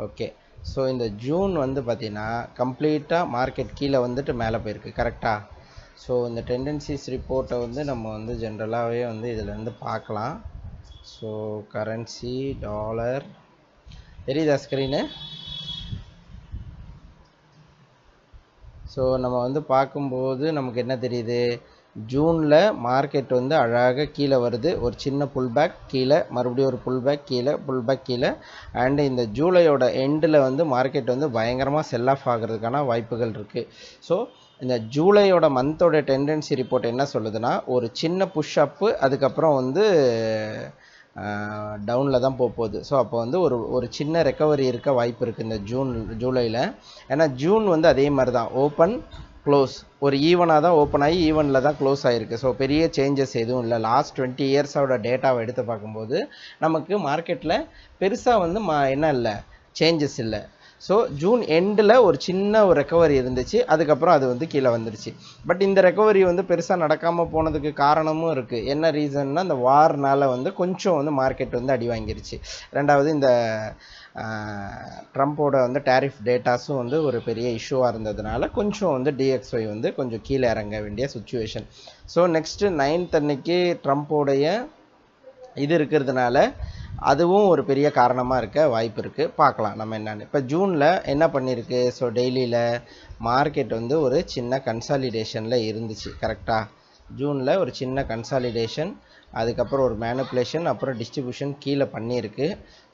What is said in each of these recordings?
Okay. So இந்த June வந்து பார்த்தீங்கன்னா கம்ப்ளீட்டாக மார்க்கெட் கீழே வந்துட்டு மேலே போயிருக்கு கரெக்டாக. ஸோ இந்த டெண்டன்சிஸ் ரிப்போர்ட்டை வந்து நம்ம வந்து ஜென்ரலாகவே வந்து இதிலேருந்து பார்க்கலாம். ஸோ கரன்சி டாலர் தெரியுதா ஸ்க்ரீனு? ஸோ நம்ம வந்து பார்க்கும்போது நமக்கு என்ன தெரியுது, ஜூனில் மார்க்கெட் வந்து அழகாக கீழே வருது, ஒரு சின்ன புல் பேக் கீழே, மறுபடியும் ஒரு புல் பேக் கீழே, புல் பேக் கீழே. அண்டு இந்த ஜூலையோட எண்டில் வந்து மார்க்கெட் வந்து பயங்கரமாக செல் ஆஃப் ஆகிறதுக்கான வாய்ப்புகள் இருக்குது. ஸோ இந்த ஜூலையோட மந்தோட டெண்டன்சி ரிப்போர்ட் என்ன சொல்லுதுன்னா, ஒரு சின்ன புஷ் அப்பு, அதுக்கப்புறம் வந்து டவுனில் தான் போகுது. ஸோ அப்போ வந்து ஒரு சின்ன ரெக்கவரி இருக்க வாய்ப்பு இருக்குது இந்த ஜூலையில். ஏன்னா ஜூன் வந்து அதே மாதிரி தான் ஓப்பன் க்ளோஸ், ஒரு ஈவனாக தான் ஓப்பன் ஆகி ஈவனில் தான் க்ளோஸ் ஆகிருக்கு. ஸோ பெரிய சேஞ்சஸ் எதுவும் இல்லை. லாஸ்ட் 20 இயர்ஸோட டேட்டாவை எடுத்து பார்க்கும்போது நமக்கு மார்க்கெட்டில் பெருசாக வந்து என்ன இல்லை, சேஞ்சஸ் இல்லை. ஸோ ஜூன் எண்டில் ஒரு சின்ன ஒரு ரெக்கவரி இருந்துச்சு, அதுக்கப்புறம் அது வந்து கீழே வந்துருச்சு. பட் இந்த ரெக்கவரி வந்து பெருசாக நடக்காமல் போனதுக்கு காரணமும் இருக்குது. என்ன ரீசன்னா, இந்த வார்னால் வந்து கொஞ்சம் வந்து மார்க்கெட் வந்து அடி வாங்கிருச்சு. ரெண்டாவது இந்த ட்ரம்ப்போட வந்து டேரிஃப் டேட்டாஸும் வந்து ஒரு பெரிய இஷ்யூவாக இருந்ததுனால கொஞ்சம் வந்து DXY வந்து கொஞ்சம் கீழே இறங்க வேண்டிய சுச்சுவேஷன். ஸோ நெக்ஸ்ட்டு 9th அன்னைக்கு ட்ரம்ப்போடைய இது இருக்கிறதுனால அதுவும் ஒரு பெரிய காரணமாக இருக்க வாய்ப்பு இருக்குது. பார்க்கலாம் நம்ம என்னென்னு. இப்போ ஜூனில் என்ன பண்ணியிருக்கு, ஸோ டெய்லியில் மார்க்கெட் வந்து ஒரு சின்ன கன்சாலிடேஷனில் இருந்துச்சு கரெக்டாக. ஜூனில் ஒரு சின்ன கன்சாலிடேஷன், அதுக்கப்புறம் ஒரு மேனிப்புலேஷன், அப்புறம் டிஸ்ட்ரிபியூஷன் கீழே பண்ணியிருக்கு.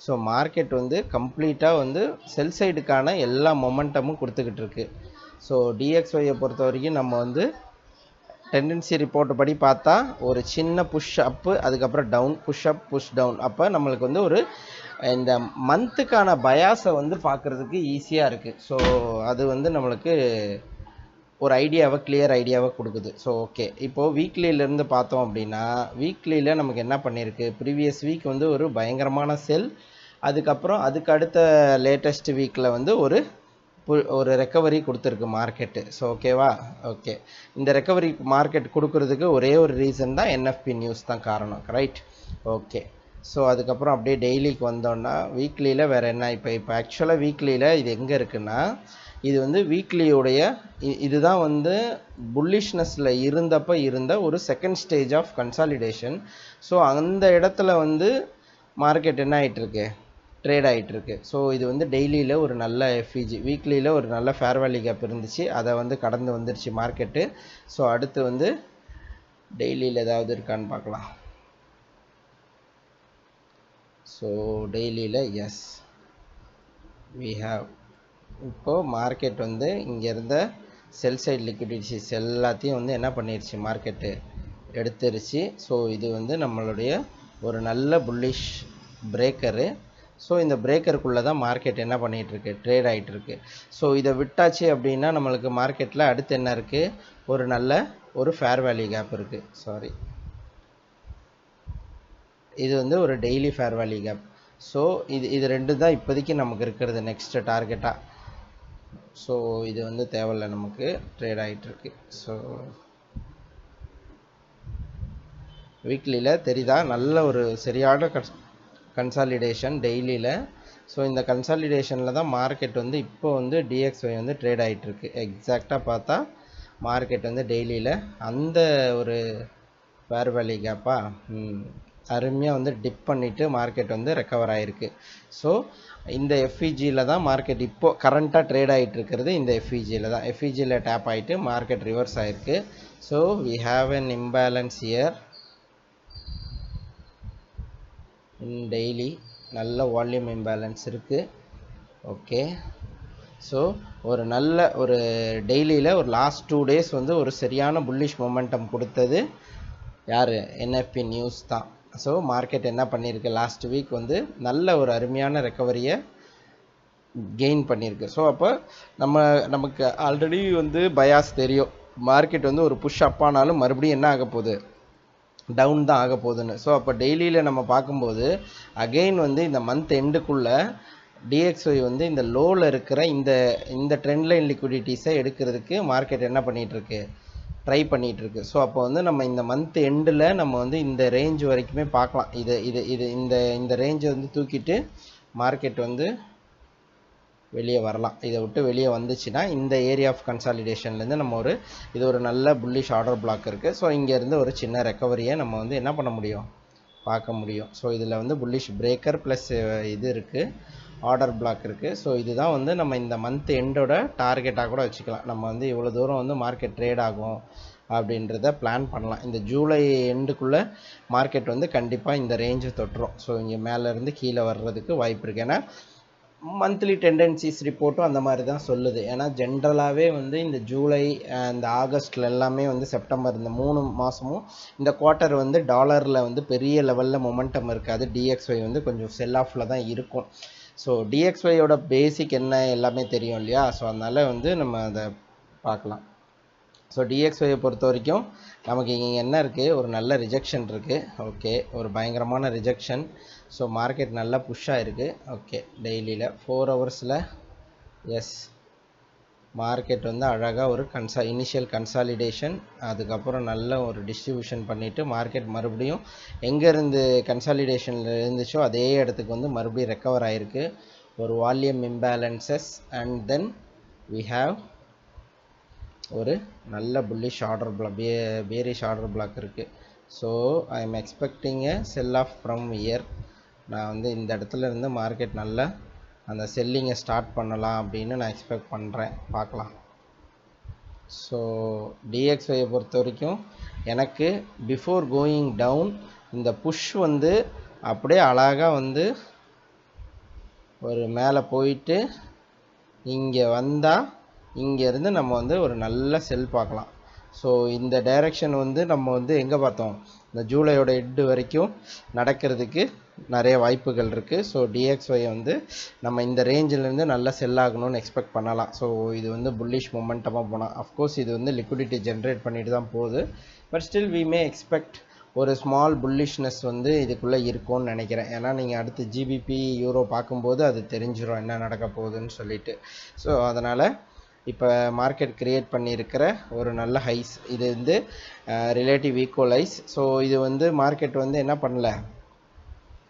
ஸோ மார்க்கெட் வந்து கம்ப்ளீட்டாக வந்து செல் சைடுக்கான எல்லா மொமெண்டமும் கொடுத்துக்கிட்டு இருக்கு. ஸோ DXYயை பொறுத்த வரைக்கும் நம்ம வந்து டெண்டன்சி ரிப்போர்ட் படி பார்த்தா ஒரு சின்ன புஷ் அப்பு, அதுக்கப்புறம் down, push up, push down. அப்போ நம்மளுக்கு வந்து ஒரு இந்த மந்த்துக்கான பயாஸை வந்து பார்க்குறதுக்கு ஈஸியாக இருக்குது. ஸோ அது வந்து நம்மளுக்கு ஒரு ஐடியாவை, கிளியர் ஐடியாவை கொடுக்குது. ஸோ ஓகே, இப்போது வீக்லியிலேருந்து பார்த்தோம் அப்படின்னா, வீக்லியில் நமக்கு என்ன பண்ணியிருக்கு, ப்ரீவியஸ் வீக் வந்து ஒரு பயங்கரமான செல், அதுக்கப்புறம் அதுக்கு அடுத்த லேட்டஸ்ட் வீக்கில் வந்து ஒரு ரெக்கவரி கொடுத்துருக்கு மார்க்கெட்டு. ஸோ ஓகேவா? ஓகே, இந்த ரெக்கவரி மார்க்கெட் கொடுக்குறதுக்கு ஒரே ஒரு ரீசன் தான் NFP நியூஸ் தான் காரணம், ரைட்? ஓகே. ஸோ அதுக்கப்புறம் அப்படியே டெய்லிக்கு வந்தோன்னா வீக்லியில் வேறு என்ன, இப்போ ஆக்சுவலாக வீக்லியில் இது எங்கே இருக்குன்னா, இது வந்து வீக்லியோடைய இதுதான் வந்து புல்லிஷ்னஸில் இருந்த ஒரு second stage of consolidation. So அந்த இடத்துல வந்து மார்க்கெட் என்ன ஆகிட்டுருக்கு, ட்ரேட் ஆகிட்டுருக்கு. ஸோ இது வந்து டெய்லியில் ஒரு நல்ல FEG, வீக்லியில் ஒரு நல்ல ஃபேர் வேல்யூ கேப் இருந்துச்சு, அதை வந்து கடந்து வந்துருச்சு மார்க்கெட்டு. ஸோ அடுத்து வந்து டெய்லியில் ஏதாவது இருக்கான்னு பார்க்கலாம். ஸோ டெய்லியில் எஸ் வி ஹாவ். இப்போது மார்க்கெட் வந்து இங்கே இருந்த செல் சைடு லிக்விடிட்டிஸ் எல்லாத்தையும் வந்து என்ன பண்ணிருச்சு, மார்க்கெட்டு எடுத்துருச்சு. ஸோ இது வந்து நம்மளுடைய ஒரு நல்ல புல்லிஷ் பிரேக்கரு. ஸோ இந்த பிரேக்கருக்குள்ளே தான் மார்க்கெட் என்ன பண்ணிகிட்ருக்கு, ட்ரேட் ஆகிட்டுருக்கு. ஸோ இதை விட்டாச்சு அப்படின்னா நம்மளுக்கு மார்க்கெட்டில் அடுத்து என்ன இருக்குது, ஒரு நல்ல ஒரு ஃபேர் வேல்யூ கேப் இருக்குது. சாரி, இது வந்து ஒரு daily fair value gap. So இது ரெண்டு தான் இப்போதைக்கு நமக்கு இருக்கிறது நெக்ஸ்ட் டார்கெட்டாக. ஸோ இது வந்து தேவையில்லை, நமக்கு ட்ரேட் ஆகிட்டுருக்கு. ஸோ வீக்லியில் தெரியுதா, நல்ல ஒரு சரியான கன்சாலிடேஷன் டெய்லியில். ஸோ இந்த கன்சாலிடேஷனில் தான் மார்க்கெட் வந்து இப்போ வந்து DXY வந்து ட்ரேட் ஆகிட்டுருக்கு. எக்ஸாக்டாக பார்த்தா மார்க்கெட் வந்து டெய்லியில் அந்த ஒரு ஃபேர் வேல்யூ கேப்பாக அருமையாக வந்து டிப் பண்ணிவிட்டு மார்க்கெட் வந்து ரெக்கவர் ஆகிருக்கு. ஸோ இந்த FEGயில் தான் மார்க்கெட் இப்போது கரண்ட்டாக ட்ரேட் ஆகிட்டு இருக்கிறது. இந்த FEGயில் தான், FEGயில் டேப் ஆகிட்டு மார்க்கெட் ரிவர்ஸ் ஆகிருக்கு. So we have an imbalance here in daily. நல்ல வால்யூம் இம்பேலன்ஸ் இருக்குது. ஓகே, ஸோ ஒரு நல்ல ஒரு டெய்லியில் ஒரு லாஸ்ட் 2 days வந்து ஒரு சரியான புல்லிஷ் மொமெண்டம் கொடுத்தது யார், NFP நியூஸ் தான். ஸோ மார்க்கெட் என்ன பண்ணியிருக்கு, லாஸ்ட் வீக் வந்து நல்ல ஒரு அருமையான ரெக்கவரியை கெயின் பண்ணியிருக்கு. ஸோ அப்போ நமக்கு ஆல்ரெடி வந்து பயாஸ் தெரியும், மார்க்கெட் வந்து ஒரு புஷ் அப் ஆனாலும் மறுபடியும் என்ன ஆக போகுது, டவுன் தான் ஆக போகுதுன்னு. ஸோ அப்போ டெய்லியில் நம்ம பார்க்கும்போது அகெயின் வந்து இந்த மந்த் எண்டுக்குள்ளே DXY வந்து இந்த லோவில் இருக்கிற இந்த ட்ரெண்ட் லைன் லிக்விடிட்டிஸை எடுக்கிறதுக்கு மார்க்கெட் என்ன பண்ணிகிட்ருக்கு, ட்ரை பண்ணிகிட்ருக்கு. ஸோ அப்போ வந்து நம்ம இந்த மந்த் எண்டில் நம்ம வந்து இந்த ரேஞ்ச் வரைக்குமே பார்க்கலாம். இந்த ரேஞ்சை வந்து தூக்கிட்டு மார்க்கெட் வந்து வெளியே வரலாம். இதை விட்டு வெளியே வந்துச்சுன்னா இந்த ஏரியா ஆஃப் கன்சாலிடேஷன்லேருந்து நம்ம இது ஒரு நல்ல புல்லிஷ் ஆர்டர் பிளாக் இருக்குது. ஸோ இங்கேருந்து ஒரு சின்ன ரெக்கவரியை நம்ம என்ன பண்ண முடியும், பார்க்க முடியும். ஸோ இதில் புல்லிஷ் பிரேக்கர் ப்ளஸ் இது இருக்குது, ஆர்டர் பிளாக் இருக்குது. ஸோ இதுதான் நம்ம இந்த மந்த் எண்டோட டார்கெட்டாக கூட வச்சுக்கலாம். நம்ம இவ்வளோ தூரம் மார்க்கெட் ட்ரேட் ஆகும் அப்படின்றத பிளான் பண்ணலாம். இந்த ஜூலை எண்டுக்குள்ளே மார்க்கெட் கண்டிப்பாக இந்த ரேஞ்சு தொட்டுரும். ஸோ இங்கே மேலேருந்து கீழே வர்றதுக்கு வாய்ப்பு இருக்குது. ஏன்னா மந்த்லி டெண்டன்சிஸ் ரிப்போர்ட்டும் அந்த மாதிரி தான் சொல்லுது. ஏன்னா ஜென்ரலாகவே இந்த ஜூலை இந்த ஆகஸ்டில் எல்லாமே செப்டம்பர் இந்த 3 மாதமும் இந்த குவார்ட்டர் டாலரில் பெரிய லெவலில் மொமெண்டம் இருக்காது. டிஎக்ஸ்ஒய் கொஞ்சம் செல் ஆஃபில் தான் இருக்கும். ஸோ டிஎக்ஸ்ஒயோட பேசிக் என்ன எல்லாமே தெரியும் இல்லையா. ஸோ அதனால் நம்ம அதை பார்க்கலாம். ஸோ டிஎக்ஸ்ஒயை பொறுத்த வரைக்கும் நமக்கு இங்கே என்ன இருக்குது, ஒரு நல்ல ரிஜெக்ஷன் இருக்குது. ஓகே, ஒரு பயங்கரமான ரிஜெக்ஷன். ஸோ மார்க்கெட் நல்லா புஷ்ஷாக இருக்குது. ஓகே, டெய்லியில் 4 ஹவர்ஸில் எஸ் மார்க்கெட் அழகாக ஒரு இனிஷியல் கன்சாலிடேஷன், அதுக்கப்புறம் நல்ல ஒரு டிஸ்ட்ரிபியூஷன் பண்ணிவிட்டு மார்க்கெட் மறுபடியும் எங்கேருந்து கன்சாலிடேஷனில் இருந்துச்சோ அதே இடத்துக்கு மறுபடியும் ரெக்கவர் ஆகிருக்கு. ஒரு volume imbalances and then we have ஒரு நல்ல bullish order block, bearish order block இருக்குது. So I am expecting a sell off from here. நான் இந்த இடத்துல இருந்து மார்க்கெட் நல்லா அந்த செல்லிங்கை ஸ்டார்ட் பண்ணலாம் அப்படின்னு நான் எக்ஸ்பெக்ட் பண்ணுறேன். பார்க்கலாம். ஸோ டிஎக்ஸ்ஒயை பொறுத்த வரைக்கும் எனக்கு பிஃபோர் கோயிங் டவுன் இந்த புஷ் அப்படியே அழகாக ஒரு மேலே போயிட்டு இங்கே வந்தால் இங்கேருந்து நம்ம ஒரு நல்ல செல் பார்க்கலாம். ஸோ இந்த டைரெக்ஷன் நம்ம எங்கே பார்த்தோம், இந்த ஜூலையோட எட்டு வரைக்கும் நடக்கிறதுக்கு நிறைய வாய்ப்புகள் இருக்குது. ஸோ டிஎக்ஸ்ஒயை நம்ம இந்த ரேஞ்சிலேருந்து நல்லா செல் ஆகணும்னு எக்ஸ்பெக்ட் பண்ணலாம். ஸோ இது புல்லிஷ் மொமெண்டமாக போனால் அஃப்கோர்ஸ் இது லிக்விடிட்டி ஜென்ரேட் பண்ணிட்டு தான் போகுது. But still we may expect ஒரு ஸ்மால் புல்லிஷ்னஸ் இதுக்குள்ளே இருக்கும்னு நினைக்கிறேன். ஏன்னா நீங்கள் அடுத்து ஜிபிபி யூரோ பார்க்கும்போது அது தெரிஞ்சிடும் என்ன நடக்க போகுதுன்னு சொல்லிட்டு. ஸோ அதனால் இப்போ மார்க்கெட் க்ரியேட் பண்ணியிருக்கிற ஒரு நல்ல ஹைஸ் இது ரிலேட்டிவ் ஈக்குவலைஸ். ஸோ இது மார்க்கெட் என்ன பண்ணல,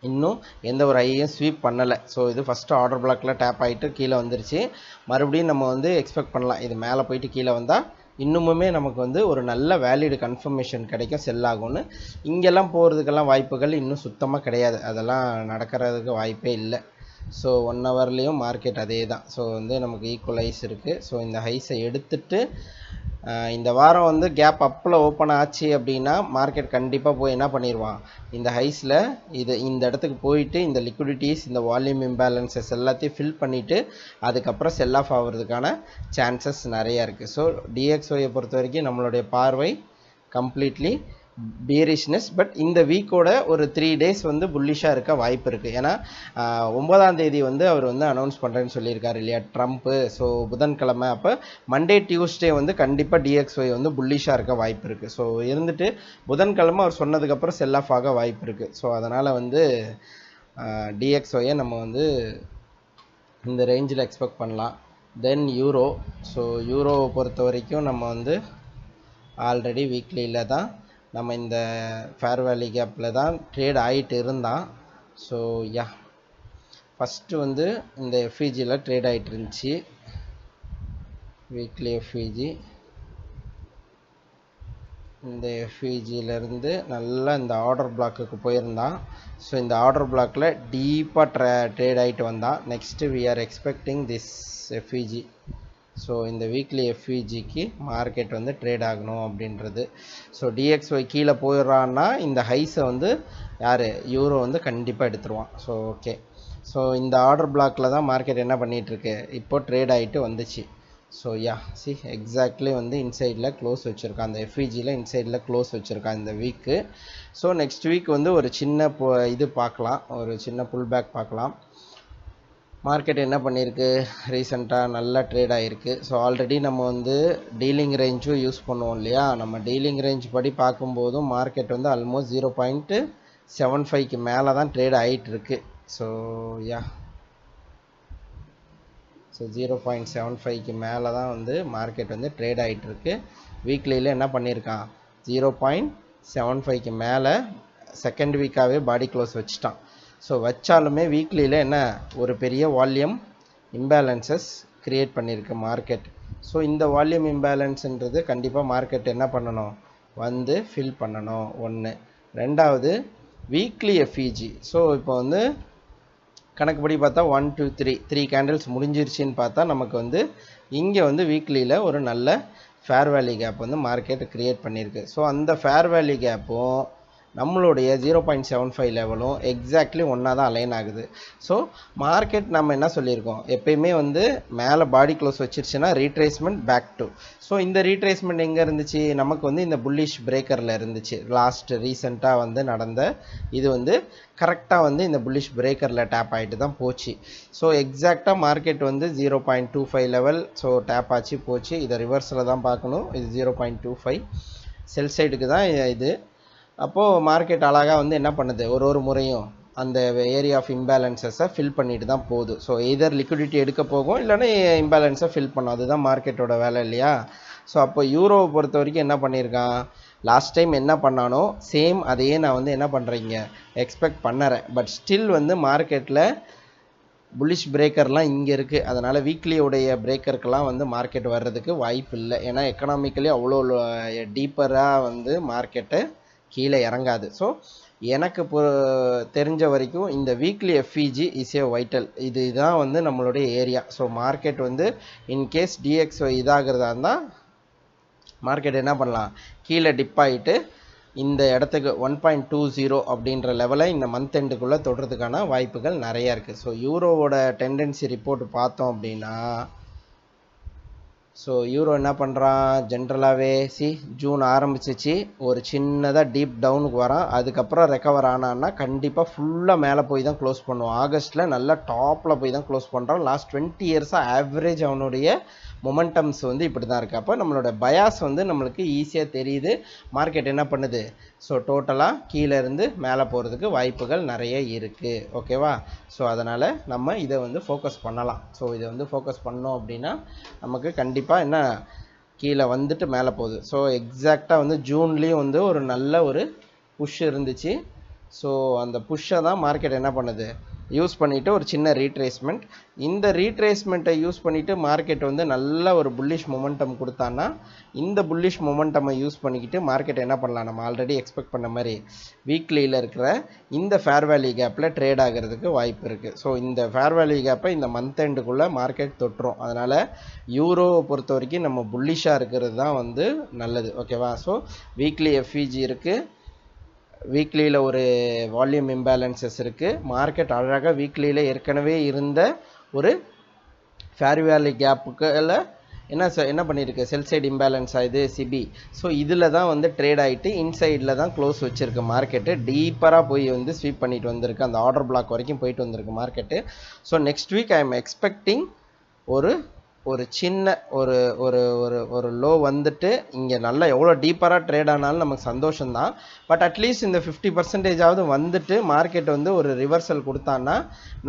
இன்னும் எந்த ஒரு ஹையும் ஸ்வீப் பண்ணலை. ஸோ இது ஃபஸ்ட்டு ஆர்டர் பிளாக்கில் டேப் ஆகிட்டு கீழே வந்துருச்சு. மறுபடியும் நம்ம எக்ஸ்பெக்ட் பண்ணலாம் இது மேலே போயிட்டு கீழே வந்தால் இன்னுமுமே நமக்கு ஒரு நல்ல வேலிடு கன்ஃபர்மேஷன் கிடைக்கும், செல் ஆகும்னு. இங்கெல்லாம் போகிறதுக்கெல்லாம் வாய்ப்புகள் இன்னும் சுத்தமாக கிடையாது, அதெல்லாம் நடக்கிறதுக்கு வாய்ப்பே இல்லை. ஸோ 1 ஹவர்லேயும் மார்க்கெட் அதே தான். ஸோ நமக்கு ஈக்குவலைஸ் இருக்குது. ஸோ இந்த ஹைஸை எடுத்துட்டு இந்த வாரம் கேப் அப்பில் ஓப்பன் ஆச்சு அப்படின்னா மார்க்கெட் கண்டிப்பாக போய் என்ன பண்ணிடுவான், இந்த ஹைஸில் இந்த இடத்துக்கு போயிட்டு இந்த லிக்விடிட்டிஸ் இந்த வால்யூம் இம்பேலன்சஸ் எல்லாத்தையும் ஃபில் பண்ணிவிட்டு அதுக்கப்புறம் செல் ஆஃப் ஆகிறதுக்கான சான்சஸ் நிறையா இருக்குது. ஸோ டிஎக்ஸ்ஒயை பொறுத்த வரைக்கும் நம்மளுடைய பார்வை கம்ப்ளீட்லி பேரிஷ்னஸ். பட் இந்த வீக்கோட ஒரு 3 days புல்லிஷாக இருக்க வாய்ப்பு இருக்குது. ஏன்னா 9ஆம் தேதி அவர் அனௌன்ஸ் பண்ணுறேன்னு சொல்லியிருக்காரு இல்லையா ட்ரம்ப்பு. ஸோ புதன்கிழமை, அப்போ மண்டே டியூஸ்டே கண்டிப்பாக டிஎக்ஸ்ஒய் புல்லிஷாக இருக்க வாய்ப்பு இருக்குது. ஸோ இருந்துட்டு புதன்கிழமை அவர் சொன்னதுக்கப்புறம் செல் ஆஃப் ஆக வாய்ப்பு இருக்குது. ஸோ அதனால் டிஎக்ஸ்ஒயை நம்ம இந்த ரேஞ்சில் எக்ஸ்பெக்ட் பண்ணலாம். தென் யூரோ. ஸோ யூரோவை பொறுத்த வரைக்கும் நம்ம ஆல்ரெடி வீக்லியில் தான் நம்ம இந்த ஃபேர் வேலி கேப்பில் தான் ட்ரேட் ஆகிட்டு இருந்தான். ஸோ யா ஃபஸ்ட்டு இந்த எஃப்இஜியில் ட்ரேட் ஆகிட்டு இருந்துச்சு, வீக்லி எஃப்இஜி. இந்த எஃப்இஜியிலேருந்து நல்லா இந்த ஆர்டர் பிளாக்குக்கு போயிருந்தான். ஸோ இந்த ஆர்டர் பிளாக்கில் டீப்பாக ட்ரேட் ஆகிட்டு வந்தான். Next we are expecting this FEG. So இந்த வீக்லி எஃப்இஜிக்கு மார்க்கெட் ட்ரேட் ஆகணும் அப்படின்றது. ஸோ டிஎக்ஸ்ஒய் கீழே போயிடுறான்னா இந்த ஹைஸை யார் யூரோ கண்டிப்பாக எடுத்துருவான். ஸோ ஓகே, ஸோ இந்த ஆர்டர் பிளாக்கில் தான் மார்க்கெட் என்ன பண்ணிகிட்ருக்கு, இப்போ ட்ரேட் ஆகிட்டு வந்துச்சு. ஸோ யா சி எக்ஸாக்ட்லி இன்சைடில் க்ளோஸ் வச்சுருக்கான், அந்த எஃப்இஜியில் இன்சைடில் க்ளோஸ் வச்சுருக்கான் இந்த வீக்கு. ஸோ நெக்ஸ்ட் வீக் ஒரு சின்ன இது பார்க்கலாம், ஒரு சின்ன புல் பேக் பார்க்கலாம். மார்க்கெட் என்ன பண்ணியிருக்கு, ரீசெண்டாக நல்லா ட்ரேட் ஆகிருக்கு. ஸோ ஆல்ரெடி நம்ம டீலிங் ரேஞ்சும் யூஸ் பண்ணுவோம் இல்லையா. நம்ம டீலிங் ரேஞ்ச் படி பார்க்கும்போதும் மார்க்கெட் ஆல்மோஸ்ட் 0.75க்கு மேலே தான் ட்ரேட் ஆகிட்டுருக்கு. ஸோ யா ஸோ 0.75க்கு மேலே தான் மார்க்கெட் ட்ரேட் ஆகிட்டுருக்கு. வீக்லியில் என்ன பண்ணியிருக்கான், 0.75க்கு மேலே செகண்ட் வீக்காகவே பாடி க்ளோஸ் வச்சுட்டான். ஸோ வச்சாலுமே வீக்லியில் என்ன ஒரு பெரிய வால்யூம் இம்பேலன்சஸ் கிரியேட் பண்ணியிருக்கு மார்க்கெட். ஸோ இந்த வால்யூம் இம்பேலன்ஸ்ன்றது கண்டிப்பாக மார்க்கெட் என்ன பண்ணணும், வந்து ஃபில் பண்ணணும். ஒன்று. ரெண்டாவது வீக்லி எஃப்இஜி. ஸோ இப்போ வந்து கணக்குப்படி பார்த்தா 1 2 3 கேண்டில்ஸ் முடிஞ்சிருச்சின்னு பார்த்தா நமக்கு வந்து இங்கே வந்து வீக்லியில் ஒரு நல்ல ஃபேர் வேல்யூ கேப் வந்து மார்க்கெட் கிரியேட் பண்ணியிருக்கு. ஸோ அந்த ஃபேர் வேல்யூ கேப்பும் நம்மளுடைய 0.75 லெவலும் எக்ஸாக்ட்லி ஒன்றா தான் அலைன் ஆகுது. ஸோ மார்க்கெட் நம்ம என்ன சொல்லியிருக்கோம், எப்பயுமே வந்து மேலே பாடி க்ளோஸ் வச்சிருச்சுன்னா ரீட்ரேஸ்மெண்ட் பேக் டு. ஸோ இந்த ரீட்ரேஸ்மெண்ட் எங்கே இருந்துச்சு, நமக்கு வந்து இந்த புல்லிஷ் பிரேக்கரில் இருந்துச்சு. ரீசெண்டாக வந்து நடந்த இது வந்து கரெக்டாக வந்து இந்த புல்லிஷ் பிரேக்கரில் டேப் ஆகிட்டு தான் போச்சு. ஸோ எக்ஸாக்டாக மார்க்கெட் வந்து 0.25 லெவல் ஸோ டேப் ஆச்சு போச்சு. இதை ரிவர்ஸில் தான் பார்க்கணும். இது 0.25 செல் சைடுக்கு தான் இது. அப்போது மார்க்கெட் அழகாக வந்து என்ன பண்ணுது, ஒரு முறையும் அந்த ஏரியா ஆஃப் இம்பேலன்சஸை ஃபில் பண்ணிட்டு தான் போகுது. ஸோ எதர் லிக்விடிட்டி எடுக்க போகும், இல்லைன்னா இம்பேலன்ஸை ஃபில் பண்ணும். அதுதான் மார்க்கெட்டோட வேலை இல்லையா. ஸோ அப்போ யூரோவை பொறுத்த வரைக்கும் என்ன பண்ணியிருக்கான், லாஸ்ட் டைம் என்ன பண்ணானோ சேம் அதையே நான் வந்து என்ன பண்ணுறீங்க எக்ஸ்பெக்ட் பண்ணுறேன். பட் ஸ்டில் வந்து மார்க்கெட்டில் புல்லிஷ் பிரேக்கர்லாம் இங்கே இருக்குது. அதனால் வீக்லியோடைய பிரேக்கருக்கெல்லாம் வந்து மார்க்கெட் வர்றதுக்கு வாய்ப்பு இல்லை. ஏன்னா எக்கனாமிக்கலி அவ்வளோ டீப்பராக வந்து மார்க்கெட்டு கீழே இறங்காது. ஸோ எனக்கு தெரிஞ்ச வரைக்கும் இந்த weekly FEG is a vital. இதுதான் வந்து நம்மளுடைய ஏரியா. ஸோ மார்க்கெட் வந்து இன்கேஸ் டிஎக்ஸ்ஒய் இதாகிறதா இருந்தால் மார்க்கெட் என்ன பண்ணலாம், கீழே டிப் ஆகிட்டு இந்த இடத்துக்கு 1.20 அப்படின்ற லெவலை இந்த மந்த் எண்டுக்குள்ளே தொடுறதுக்கான வாய்ப்புகள் நிறையா இருக்குது. ஸோ யூரோவோட டெண்டன்சி ரிப்போர்ட் பார்த்தோம் அப்படின்னா, ஸோ யூரோ என்ன பண்ணுறான், ஜென்ரலாகவே ஜூன் ஆரம்பிச்சிச்சு, ஒரு சின்னதாக டீப் டவுனுக்கு வரான். அதுக்கப்புறம் ரெக்கவர் ஆனான்னா கண்டிப்பாக ஃபுல்லாக மேலே போய் தான் க்ளோஸ் பண்ணுவோம். ஆகஸ்ட்டில் நல்லா டாப்பில் போய் தான் க்ளோஸ் பண்ணுறான். லாஸ்ட் 20 இயர்ஸாக ஆவரேஜ் அவனுடைய மொமெண்டம்ஸ் வந்து இப்படி தான் இருக்குது. அப்போ நம்மளோட பயாஸ் வந்து நம்மளுக்கு ஈஸியாக தெரியுது. மார்க்கெட் என்ன பண்ணுது, ஸோ டோட்டலாக கீழே இருந்து மேலே போகிறதுக்கு வாய்ப்புகள் நிறைய இருக்குது. ஓகேவா. ஸோ அதனால் நம்ம இதை வந்து ஃபோக்கஸ் பண்ணலாம். ஸோ இதை வந்து ஃபோக்கஸ் பண்ணோம் அப்படின்னா நமக்கு கண்டிப்பாக என்ன கீழே வந்துட்டு மேலே போகுது. ஸோ எக்ஸாக்டாக வந்து ஜூன்லேயும் வந்து ஒரு நல்ல ஒரு புஷ் இருந்துச்சு. ஸோ அந்த புஷ்ஷை தான் மார்க்கெட் என்ன பண்ணுது, யூஸ் பண்ணிவிட்டு ஒரு சின்ன ரீட்ரேஸ்மெண்ட். இந்த ரீட்ரேஸ்மெண்ட்டை யூஸ் பண்ணிவிட்டு மார்க்கெட் வந்து நல்ல ஒரு புல்லிஷ் மொமெண்டம் கொடுத்தான்னா இந்த புல்லிஷ் மொமெண்டமை யூஸ் பண்ணிக்கிட்டு மார்க்கெட் என்ன பண்ணலாம், நம்ம ஆல்ரெடி எக்ஸ்பெக்ட் பண்ண மாதிரி வீக்லியில் இருக்கிற இந்த ஃபேர் வேல்யூ கேப்பில் ட்ரேட் ஆகிறதுக்கு வாய்ப்பு இருக்குது. ஸோ இந்த ஃபேர் வேல்யூ கேப்பை இந்த மந்த் எண்டுக்குள்ளே மார்க்கெட் தொட்டுரும். அதனால் யூரோவை பொறுத்த வரைக்கும் நம்ம புல்லிஷாக இருக்கிறது தான் வந்து நல்லது. ஓகேவா. ஸோ வீக்லி எஃப்இஜி இருக்குது, வீக்லியில் ஒரு வால்யூம் இம்பேலன்சஸ் இருக்குது. மார்க்கெட் அழகாக வீக்லியில் ஏற்கனவே இருந்த ஒரு ஃபேர் வேல்யூ கேப்புக்குள்ள என்ன பண்ணியிருக்கு, செல் சைடு இம்பேலன்ஸ் ஆகுது சிபி. ஸோ இதில் தான் வந்து ட்ரேட் ஆகிட்டு இன்சைடில் தான் க்ளோஸ் வச்சுருக்கு. மார்க்கெட்டு டீப்பராக போய் வந்து ஸ்வீப் பண்ணிட்டு வந்திருக்கு. அந்த ஆர்டர் பிளாக் வரைக்கும் போயிட்டு வந்திருக்கு market. So next week I am expecting ஒரு சின்ன ஒரு ஒரு ஒரு ஒரு லோ வந்துட்டு இங்கே நல்லா எவ்வளோ டீப்பராக ட்ரேட் ஆனாலும் நமக்கு சந்தோஷம்தான். பட் அட்லீஸ்ட் இந்த 50% வந்துட்டு மார்க்கெட் வந்து ஒரு ரிவர்சல் கொடுத்தான்னா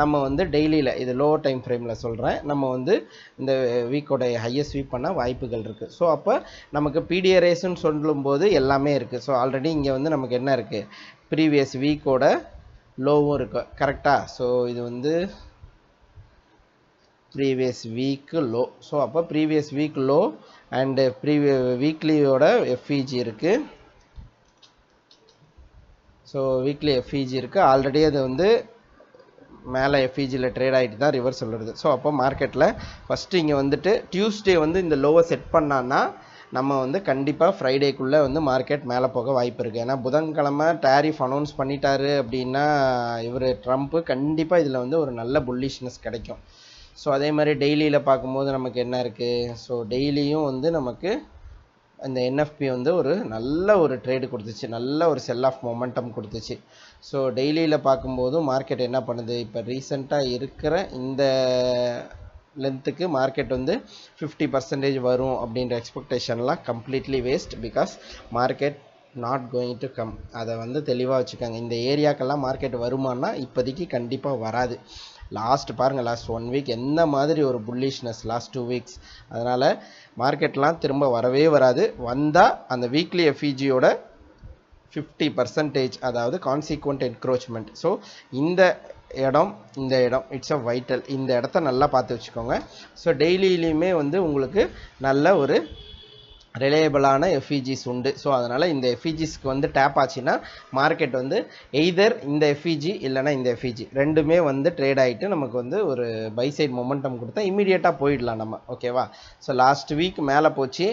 நம்ம வந்து டெய்லியில், இது லோ டைம் ஃப்ரேமில் சொல்கிறேன், நம்ம வந்து இந்த வீக்கோட ஹையஸ்ட் ஸ்வீப் பண்ண வாய்ப்புகள் இருக்குது. ஸோ அப்போ நமக்கு பிடிஆர்எஸ்ன்னு சொல்லும்போது எல்லாமே இருக்குது. ஸோ ஆல்ரெடி இங்கே வந்து நமக்கு என்ன இருக்குது, ப்ரீவியஸ் வீக்கோட லோவும் இருக்குது. கரெக்டாக. ஸோ இது வந்து ப்ரீவியஸ் வீக்கு லோ. ஸோ அப்போ ப்ரீவியஸ் வீக் லோ அண்டு வீக்லியோட எஃப்இஜி இருக்குது. ஸோ வீக்லி எஃப்இஜி இருக்குது. ஆல்ரெடி அது வந்து மேலே எஃப்இஜியில் ட்ரேட் ஆகிட்டு தான் ரிவர்சல் வருது. ஸோ அப்போ மார்க்கெட்டில் ஃபஸ்ட்டு இங்கே வந்துட்டு டியூஸ்டே வந்து இந்த லோவை செட் பண்ணான்னா நம்ம வந்து கண்டிப்பாக ஃப்ரைடேக்குள்ளே வந்து மார்க்கெட் மேலே போக வாய்ப்பு இருக்குது. ஏன்னா புதன்கிழமை டேரிஃப் அனௌன்ஸ் பண்ணிட்டாரு அப்படின்னா இவர் ட்ரம்ப்பு கண்டிப்பாக இதில் வந்து ஒரு நல்ல புல்லிஷ்னஸ் கிடைக்கும். ஸோ அதே மாதிரி டெய்லியில் பார்க்கும்போது நமக்கு என்ன இருக்குது, ஸோ டெய்லியும் வந்து நமக்கு இந்த என்எஃப்பி வந்து ஒரு நல்ல ஒரு ட்ரேடு கொடுத்துச்சு, நல்ல ஒரு செல் ஆஃப் மொமெண்டம் கொடுத்துச்சு. ஸோ டெய்லியில் பார்க்கும்போதும் மார்க்கெட் என்ன பண்ணுது, இப்போ ரீசெண்டாக இருக்கிற இந்த லென்த்துக்கு மார்க்கெட் வந்து 50% வரும் அப்படின்ற எக்ஸ்பெக்டேஷன்லாம் completely waste. Because market not going to come. அதை வந்து தெளிவாக வச்சுக்கோங்க. இந்த ஏரியாக்கெல்லாம் மார்க்கெட் வருமானா இப்போதைக்கு கண்டிப்பாக வராது. லாஸ்ட் 1 வீக் எந்த மாதிரி ஒரு புல்லிஷ்னஸ், லாஸ்ட் 2 வீக்ஸ். அதனால் மார்க்கெட்லாம் திரும்ப வரவே வராது. வந்தால் அந்த வீக்லி எஃப்இஜியோட 50%, அதாவது கான்சிக்வெண்ட் என்க்ரோச்மெண்ட். ஸோ இந்த இடம், இந்த இடம் இட்ஸ் அ வைட்டல். இந்த இடத்த நல்லா பார்த்து வச்சுக்கோங்க. ஸோ டெய்லியிலையுமே வந்து உங்களுக்கு நல்ல ஒரு ரிலையபிளான எஃப்இஜிஸ் உண்டு. ஸோ அதனால் இந்த எஃப்இஜிஸ்க்கு வந்து டேப் ஆச்சுன்னா மார்க்கெட் வந்து எய்தர் இந்த எஃப்இஜி இல்லைனா இந்த எஃப்இஜி ரெண்டுமே வந்து ட்ரேட் ஆகிட்டு நமக்கு வந்து ஒரு பை சைட் மொமெண்டம் கொடுத்தா இமீடியட்டாக போயிடலாம் நம்ம. ஓகேவா? ஸோ லாஸ்ட் வீக் மேலே போச்சு,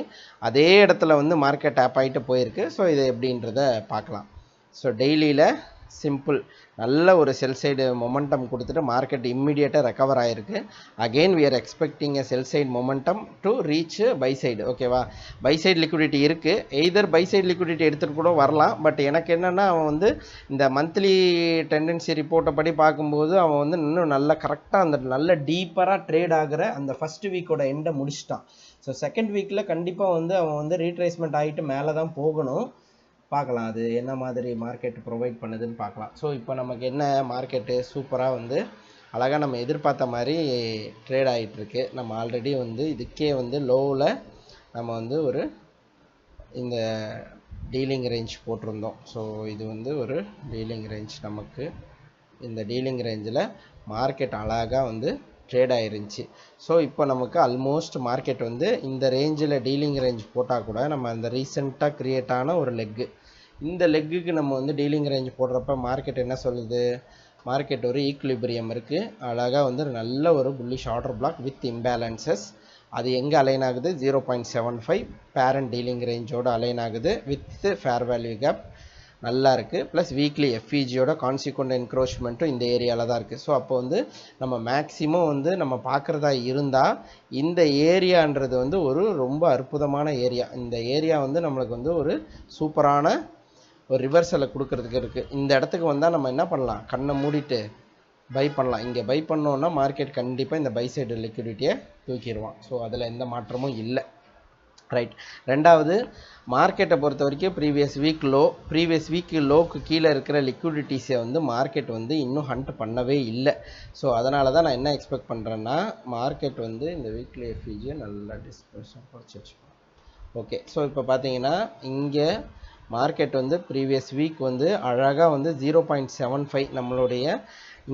அதே இடத்துல வந்து மார்க்கெட் டேப் ஆகிட்டு போயிருக்கு. ஸோ இது எப்படின்றத பார்க்கலாம். ஸோ டெய்லியில் சிம்பிள் நல்ல ஒரு செல் சைடு மொமெண்டம் கொடுத்துட்டு மார்க்கெட் இம்மிடியேட்டாக ரெக்கவர் ஆகிருக்கு. Again we are expecting a sell side momentum to reach buy side. ஓகேவா? பை சைடு லிக்விடிட்டி இருக்குது. எய்தர் பை சைடு லிக்விடிட்டி எடுத்துகிட்டு கூட வரலாம். பட் எனக்கு என்னென்னா அவன் வந்து இந்த மந்த்லி டெண்டன்சி ரிப்போர்ட்டை படி பார்க்கும்போது அவன் வந்து இன்னும் நல்லா கரெக்டாக அந்த நல்ல டீப்பராக ட்ரேட் ஆகிற அந்த ஃபஸ்ட் வீக்கோட எண்டை முடிச்சிட்டான். ஸோ செகண்ட் வீக்கில் கண்டிப்பாக வந்து அவன் வந்து ரீட்ரேஸ்மெண்ட் ஆகிட்டு மேலே தான் போகணும். பார்க்கலாம் அது என்ன மாதிரி மார்க்கெட் ப்ரொவைட் பண்ணுதுன்னு பார்க்கலாம். ஸோ இப்போ நமக்கு என்ன மார்க்கெட்டு சூப்பராக வந்து அழகாக நம்ம எதிர்பார்த்த மாதிரி ட்ரேட் ஆகிட்டுருக்கு. நம்ம ஆல்ரெடி வந்து இதுக்கே வந்து லோவில் நம்ம வந்து ஒரு இந்த டீலிங் ரேஞ்ச் போட்டிருந்தோம். ஸோ இது வந்து ஒரு டீலிங் ரேஞ்ச். நமக்கு இந்த டீலிங் ரேஞ்சில் மார்க்கெட் அழகாக வந்து ட்ரேட் ஆயிருந்துச்சு. ஸோ இப்போ நமக்கு ஆல்மோஸ்ட் மார்க்கெட் வந்து இந்த ரேஞ்சில் டீலிங் ரேஞ்ச் போட்டால் கூட நம்ம அந்த ரீசெண்டாக க்ரியேட் ஆன ஒரு லெக்கு, இந்த லெக்குக்கு நம்ம வந்து டீலிங் ரேஞ்ச் போடுறப்ப மார்க்கெட் என்ன சொல்லுது? மார்க்கெட் ஒரு ஈக்குலிபிரியம் இருக்குது, அழகாக வந்து நல்ல ஒரு bullish order black with imbalances. அது எங்கே அலைன் ஆகுது? 0.75 பேரண்ட் டீலிங் ரேஞ்சோடு அலைன் ஆகுது வித் ஃபேர் வேல்யூ கேப் நல்லா இருக்குது. ப்ளஸ் வீக்லி எஃப்இஜியோட கான்சிக்வெண்ட் என்க்ரோச்மெண்ட்டும் இந்த ஏரியாவில் தான் இருக்குது. ஸோ அப்போ வந்து நம்ம மேக்ஸிமம் வந்து நம்ம பார்க்குறதா இருந்தால் இந்த ஏரியான்றது வந்து ஒரு ரொம்ப அற்புதமான ஏரியா. இந்த ஏரியா வந்து நம்மளுக்கு வந்து ஒரு சூப்பரான ஒரு ரிவர்சலை கொடுக்கறதுக்கு இருக்குது. இந்த இடத்துக்கு வந்தால் நம்ம என்ன பண்ணலாம்? கண்ணை மூடிட்டு பை பண்ணலாம். இங்கே பை பண்ணோன்னா மார்க்கெட் கண்டிப்பாக இந்த பை சைடு லிக்விடிட்டியை தூக்கிடுவான். ஸோ அதில் எந்த மாற்றமும் இல்லை. ரைட். ரெண்டாவது, மார்க்கெட்டை பொறுத்த வரைக்கும் ப்ரீவியஸ் வீக் லோக்கு கீழே இருக்கிற லிக்விடிட்டிஸை வந்து மார்க்கெட் வந்து இன்னும் ஹண்ட் பண்ணவே இல்லை. ஸோ அதனால தான் நான் என்ன எக்ஸ்பெக்ட் பண்ணுறேன்னா மார்க்கெட் வந்து இந்த வீக்லி எஃப்இஜியை நல்லா டிஸ்பர்ஷன் குறைச்சி வச்சுக்கணும். ஓகே. ஸோ இப்போ பார்த்தீங்கன்னா இங்கே மார்க்கெட் வந்து ப்ரீவியஸ் வீக் வந்து அழகாக வந்து 0.75 நம்மளுடைய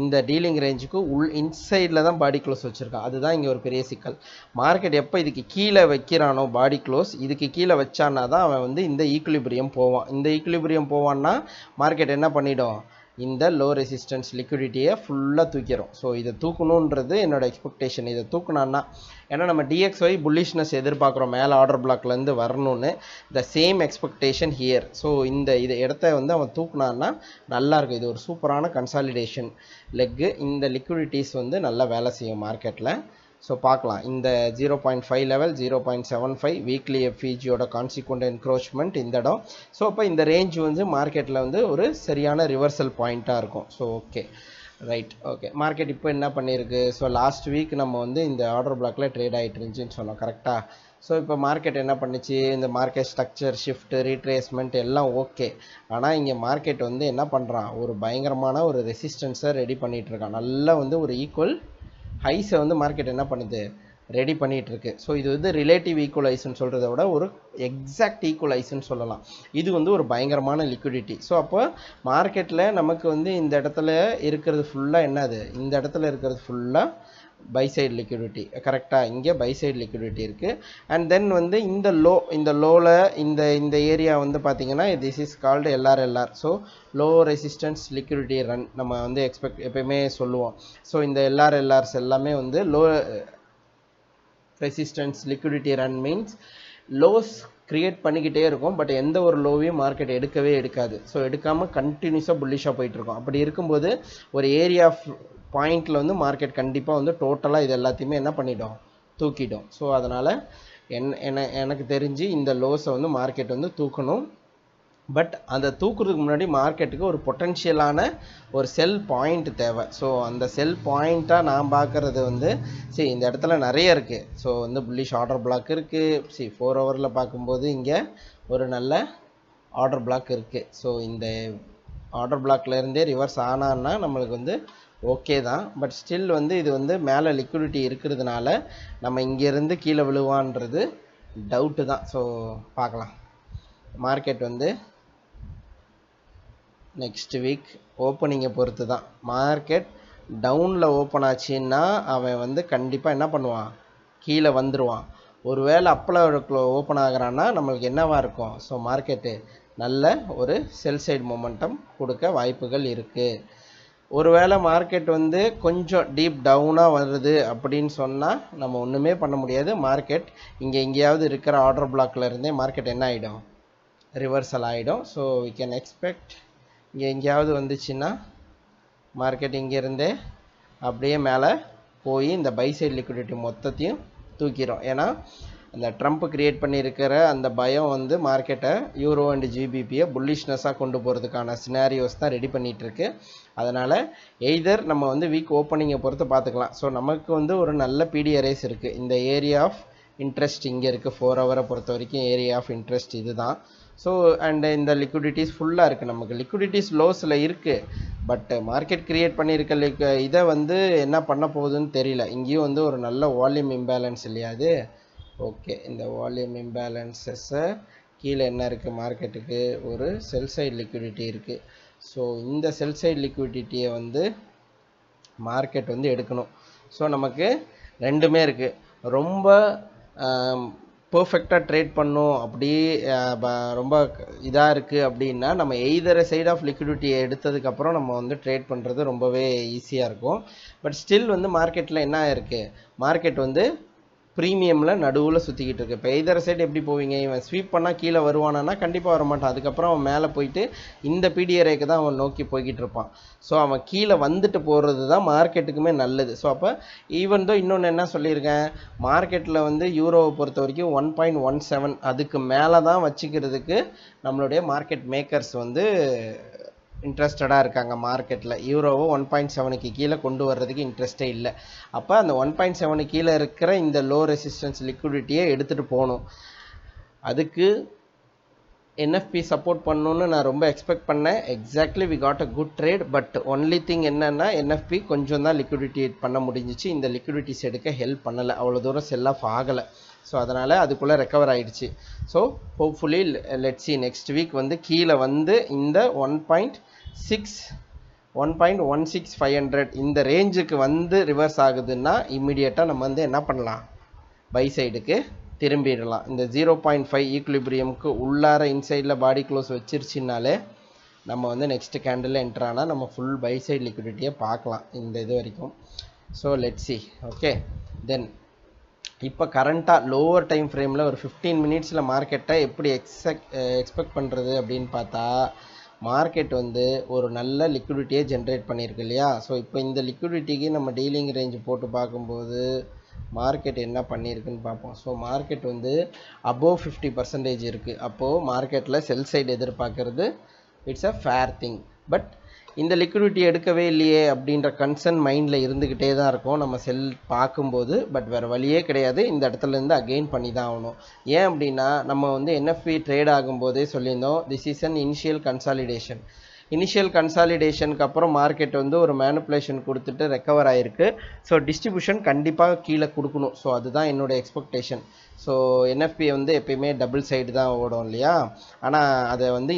இந்த டீலிங் ரேஞ்சுக்கு இன்சைடில் தான் பாடி க்ளோஸ் வச்சுருக்கான். அதுதான் இங்கே ஒரு பெரிய சிக்கல். மார்க்கெட் எப்போ இதுக்கு கீழே வைக்கிறானோ பாடி க்ளோஸ், இதுக்கு கீழே வச்சான்னா தான் அவன் வந்து இந்த ஈக்குலிபிரியம் போவான். இந்த ஈக்குலிபிரியம் போவான்னா மார்க்கெட் என்ன பண்ணிடும்? இந்த லோ ரெசிஸ்டன்ஸ் லிக்விடிட்டியை ஃபுல்லாக தூக்கிடும். ஸோ இதை தூக்கணுன்றது என்னோடய எக்ஸ்பெக்டேஷன். இதை தூக்குனான்னா, ஏன்னா நம்ம டிஎக்ஸ்ஒய் புல்லிஷ்னஸ் எதிர்பார்க்குறோம் மேலே ஆர்டர் பிளாக்லேருந்து வரணும்னு. The same expectation here. So இந்த இடத்த வந்து அவன் தூக்குனான்னா நல்லாயிருக்கும். இது ஒரு சூப்பரான கன்சாலிடேஷன் லெக்கு. இந்த லிக்விடிட்டிஸ் வந்து நல்லா வேலை செய்யும் மார்க்கெட்டில். ஸோ பார்க்கலாம். இந்த 0.5 லெவல், 0.75 வீக்லி எஃப்இஜியோட கான்சிக்வெண்ட் என்க்ரோச்மெண்ட் இந்த இடம். ஸோ அப்போ இந்த ரேஞ்ச் வந்து மார்க்கெட்டில் வந்து ஒரு சரியான ரிவர்சல் பாயிண்ட்டாக இருக்கும். So okay, right. Okay, market இப்போ என்ன பண்ணியிருக்கு? ஸோ லாஸ்ட் வீக் நம்ம வந்து இந்த ஆர்டர் பிளாக்கில் ட்ரேட் ஆகிட்டு இருந்துச்சுன்னு சொன்னோம், கரெக்டாக? ஸோ இப்போ மார்க்கெட் என்ன பண்ணிச்சு? இந்த மார்க்கெட் ஸ்ட்ரக்சர் ஷிஃப்ட் ரீட்ரேஸ்மெண்ட் எல்லாம் ஓகே. ஆனால் இங்கே மார்க்கெட் வந்து என்ன பண்ணுறான்? ஒரு பயங்கரமான ஒரு ரெசிஸ்டன்ஸை ரெடி பண்ணிகிட்டு இருக்கான். நல்லா வந்து ஒரு ஈக்குவல் ஹைஸை வந்து மார்க்கெட் என்ன பண்ணுது? ரெடி பண்ணிகிட்டு இருக்கு. ஸோ இது வந்து ரிலேட்டிவ் ஈக்குவலைஸ்ன்னு சொல்கிறத விட ஒரு எக்ஸாக்ட் ஈக்குவலைஸ்ன்னு சொல்லலாம். இது வந்து ஒரு பயங்கரமான லிக்விடிட்டி. ஸோ அப்போ மார்க்கெட்டில் நமக்கு வந்து இந்த இடத்துல இருக்கிறது ஃபுல்லாக என்னது? இந்த இடத்துல இருக்கிறது ஃபுல்லாக பை சைடு லிக்விடிட்டி, கரெக்டாக? இங்கே பை சைடு லிக்விடிட்டி இருக்குது. அண்ட் தென் வந்து இந்த லோவில் இந்த ஏரியா வந்து பார்த்திங்கன்னா this is called LR. So low resistance liquidity run நம்ம வந்து எப்பயுமே சொல்லுவோம். ஸோ இந்த எல்ஆர்ஸ் எல்லாமே வந்து low resistance liquidity run means lows create பண்ணிக்கிட்டே இருக்கும். பட் எந்த ஒரு லோவையும் மார்க்கெட் எடுக்காது. ஸோ எடுக்காமல் கண்டினியூஸாக புல்லிஷாக போயிட்டுருக்கோம். அப்படி இருக்கும்போது ஒரு ஏரியா பாயிண்டில் வந்து மார்க்கெட் கண்டிப்பாக வந்து டோட்டலாக இது எல்லாத்தையுமே என்ன பண்ணிடும்? தூக்கிடும். ஸோ அதனால் எனக்கு தெரிஞ்சு இந்த லோஸை வந்து மார்க்கெட் வந்து தூக்கணும். பட் அந்த தூக்குறதுக்கு முன்னாடி மார்க்கெட்டுக்கு ஒரு பொட்டென்ஷியலான ஒரு செல் பாயிண்ட் தேவை. ஸோ அந்த செல் பாயிண்ட்டாக நான் பார்க்குறது வந்து சரி இந்த இடத்துல நிறைய இருக்குது. ஸோ வந்து புல்லிஷ் ஆர்டர் பிளாக் இருக்குது. 4 ஹவரில் பார்க்கும்போது இங்கே ஒரு நல்ல ஆர்டர் பிளாக் இருக்குது. ஸோ இந்த ஆர்டர் பிளாக்லேருந்தே ரிவர்ஸ் ஆனான்னா நம்மளுக்கு வந்து ஓகே தான். பட் ஸ்டில் வந்து இது வந்து மேலே லிக்விடிட்டி இருக்கிறதுனால நம்ம இங்கேருந்து கீழே விழுவான்றது டவுட்டு தான். ஸோ பார்க்கலாம். மார்க்கெட் வந்து நெக்ஸ்ட் வீக் ஓப்பனிங்கை பொறுத்து தான். மார்க்கெட் டவுனில் ஓப்பன் ஆச்சுன்னா அவன் வந்து கண்டிப்பாக என்ன பண்ணுவான், கீழே வந்துடுவான். ஒருவேளை அப்பில் ஓப்பன் ஆகுறான்னா நம்மளுக்கு என்னவா இருக்கும், ஸோ மார்க்கெட்டு நல்ல ஒரு செல் சைடு மொமெண்டம் கொடுக்க வாய்ப்புகள் இருக்குது. ஒருவேளை மார்க்கெட் வந்து கொஞ்சம் டீப் டவுனாக வருது அப்படின்னு சொன்னால் நம்ம ஒன்றுமே பண்ண முடியாது. மார்க்கெட் இங்கே எங்கேயாவது இருக்கிற ஆர்டர் பிளாக்ல இருந்தே மார்க்கெட் என்ன ஆகிடும், ரிவர்சல் ஆகிடும். ஸோ வி கேன் எக்ஸ்பெக்ட் இங்கே எங்கேயாவது வந்துச்சுன்னா மார்க்கெட் இங்கேருந்தே அப்படியே மேலே போய் இந்த பை சைடு லிக்விடிட்டி மொத்தத்தையும் தூக்கிடும். ஏன்னா அந்த ட்ரம்ப் கிரியேட் பண்ணியிருக்கிற அந்த பயம் வந்து மார்க்கெட்டை யூரோ அண்ட் ஜிபிபியை புல்லிஷ்னஸாக கொண்டு போகிறதுக்கான சினாரியோஸ் தான் ரெடி பண்ணிகிட்ருக்கு. அதனால் எய்தர் நம்ம வந்து வீக் ஓப்பனிங்கை பொறுத்து பார்த்துக்கலாம். ஸோ நமக்கு வந்து ஒரு நல்ல பிடிஆர்எஸ் இருக்குது. இந்த ஏரியா ஆஃப் இன்ட்ரெஸ்ட் இங்கே இருக்குது. 4 ஹவரை பொறுத்த வரைக்கும் ஏரியா ஆஃப் இன்ட்ரெஸ்ட் இது தான். ஸோ அண்ட் இந்த லிக்விடிட்டிஸ் ஃபுல்லாக இருக்குது. நமக்கு லிக்விடிட்டிஸ் லோஸில் இருக்குது. பட் மார்க்கெட் கிரியேட் பண்ணியிருக்க இதை வந்து என்ன பண்ண போகுதுன்னு தெரியல. இங்கேயும் வந்து ஒரு நல்ல வால்யூம் இம்பேலன்ஸ் இல்லையா அது. ஓகே, இந்த வால்யூம் இம்பேலன்ஸஸை கீழே என்ன இருக்குது, மார்க்கெட்டுக்கு ஒரு செல் சைடு லிக்விடிட்டி இருக்குது. ஸோ இந்த செல் சைடு லிக்விடிட்டியை வந்து மார்க்கெட் வந்து எடுக்கணும். ஸோ நமக்கு ரெண்டுமே இருக்குது. ரொம்ப பர்ஃபெக்டாக ட்ரேட் பண்ணும் அப்படி ரொம்ப இதாக இருக்குது அப்படின்னா நம்ம எய்தர் சைட் ஆஃப் லிக்விடிட்டியை எடுத்ததுக்கப்புறம் நம்ம வந்து ட்ரேட் பண்ணுறது ரொம்பவே ஈஸியாக இருக்கும். பட் ஸ்டில் வந்து மார்க்கெட்டில் என்ன இருக்குது, மார்க்கெட் வந்து ப்ரீமியமில் நடுவில் சுற்றிக்கிட்டு இருக்கு. இப்போ எய்தர் சைடு எப்படி போவீங்க, இவன் ஸ்வீப் பண்ணால் கீழே வருவானா, கண்டிப்பாக வரமாட்டான். அதுக்கப்புறம் அவன் மேலே போயிட்டு இந்த பிடிஆர்ஐக்கு தான் அவன் நோக்கி போய்கிட்டு இருப்பான். ஸோ அவன் கீழே வந்துட்டு போகிறது தான் மார்க்கெட்டுக்குமே நல்லது. ஸோ அப்போ ஈவன் தோ இன்னொன்று என்ன சொல்லியிருக்கேன், மார்க்கெட்டில் வந்து யூரோவை பொறுத்த வரைக்கும் 1.17 அதுக்கு மேலே தான் வச்சுக்கிறதுக்கு நம்மளுடைய மார்க்கெட் மேக்கர்ஸ் வந்து இன்ட்ரெஸ்டடாக இருக்காங்க. மார்க்கெட்டில் யூரோவை 1.7க்கு கீழே கொண்டு வர்றதுக்கு இன்ட்ரெஸ்டே இல்லை. அப்போ அந்த 1.7 கீழே இருக்கிற இந்த லோ ரெசிஸ்டன்ஸ் லிக்விடிட்டியை எடுத்துகிட்டு போகணும். அதுக்கு என்எஃப்பி சப்போர்ட் பண்ணணுன்னு நான் ரொம்ப எக்ஸ்பெக்ட் பண்ணேன். Exactly we got a good trade. But only thing என்னென்னா என்எஃப்பி கொஞ்சம் தான் லிக்விடிட்டி பண்ண முடிஞ்சிச்சு. இந்த லிக்விடிட்டிஸ் எடுக்க ஹெல்ப் பண்ணலை, அவ்வளோ தூரம் செல் ஆஃப் ஆகலை. ஸோ அதனால் அதுக்குள்ளே ரெக்கவர் ஆகிடுச்சு. So hopefully let's see next week வந்து கீழே வந்து இந்த 1.16500 இந்த ரேஞ்சுக்கு வந்து ரிவர்ஸ் ஆகுதுன்னா இம்மிடியேட்டாக நம்ம வந்து என்ன பண்ணலாம், பை சைடுக்கு திரும்பிடலாம். இந்த 0.5 ஈக்குலிபிரியமுக்கு உள்ளார இன்சைடில் பாடி க்ளோஸ் வச்சிருச்சுனாலே நம்ம வந்து நெக்ஸ்ட் கேண்டில் என்ட்ரானா நம்ம ஃபுல் பை சைடு லிக்விடிட்டியை பார்க்கலாம் இந்த இது வரைக்கும். So let's see. ஓகே, தென் இப்போ கரண்ட்டாக லோவர் டைம் ஃப்ரேமில் ஒரு 15 மினிட்ஸில் மார்க்கெட்டை எப்படி எக்ஸ்பெக்ட் பண்ணுறது அப்படின்னு பார்த்தா, மார்க்கெட் வந்து ஒரு நல்ல லிக்விடிட்டியை ஜென்ரேட் பண்ணியிருக்கு இல்லையா. ஸோ இப்போ இந்த லிக்விடிட்டிக்கு நம்ம டீலிங் ரேஞ்சு போட்டு பார்க்கும்போது மார்க்கெட் என்ன பண்ணியிருக்குன்னு பார்ப்போம். ஸோ மார்க்கெட் வந்து அபோவ் 50% இருக்குது. அப்போது மார்க்கெட்டில் செல் சைடு எதிர்பார்க்கறது it's a fair thing. But இந்த லிக்விடிட்டி எடுக்கவே இல்லையே அப்படின்ற கன்சர்ன் மைண்டில் இருந்துக்கிட்டே தான் இருக்கும் நம்ம செல் பார்க்கும்போது. பட் வேறு வழியே கிடையாது, இந்த இடத்துலேருந்து அகெயின் பண்ணி தான் ஆகணும். ஏன் அப்படின்னா நம்ம வந்து என்எஃப்பி ட்ரேட் ஆகும்போதே சொல்லியிருந்தோம், this is an initial consolidation. Initial கன்சாலிடேஷனுக்கு அப்புறம் மார்க்கெட் வந்து ஒரு மேனிப்புலேஷன் கொடுத்துட்டு ரெக்கவர் ஆகிருக்கு. ஸோ டிஸ்ட்ரிபியூஷன் கண்டிப்பாக கீழே கொடுக்கணும். ஸோ அதுதான் என்னோடய எக்ஸ்பெக்டேஷன். ஸோ என்எஃப்பி வந்து எப்பயுமே டபுள் சைடு தான் ஓடும் இல்லையா. ஆனால் அதை வந்து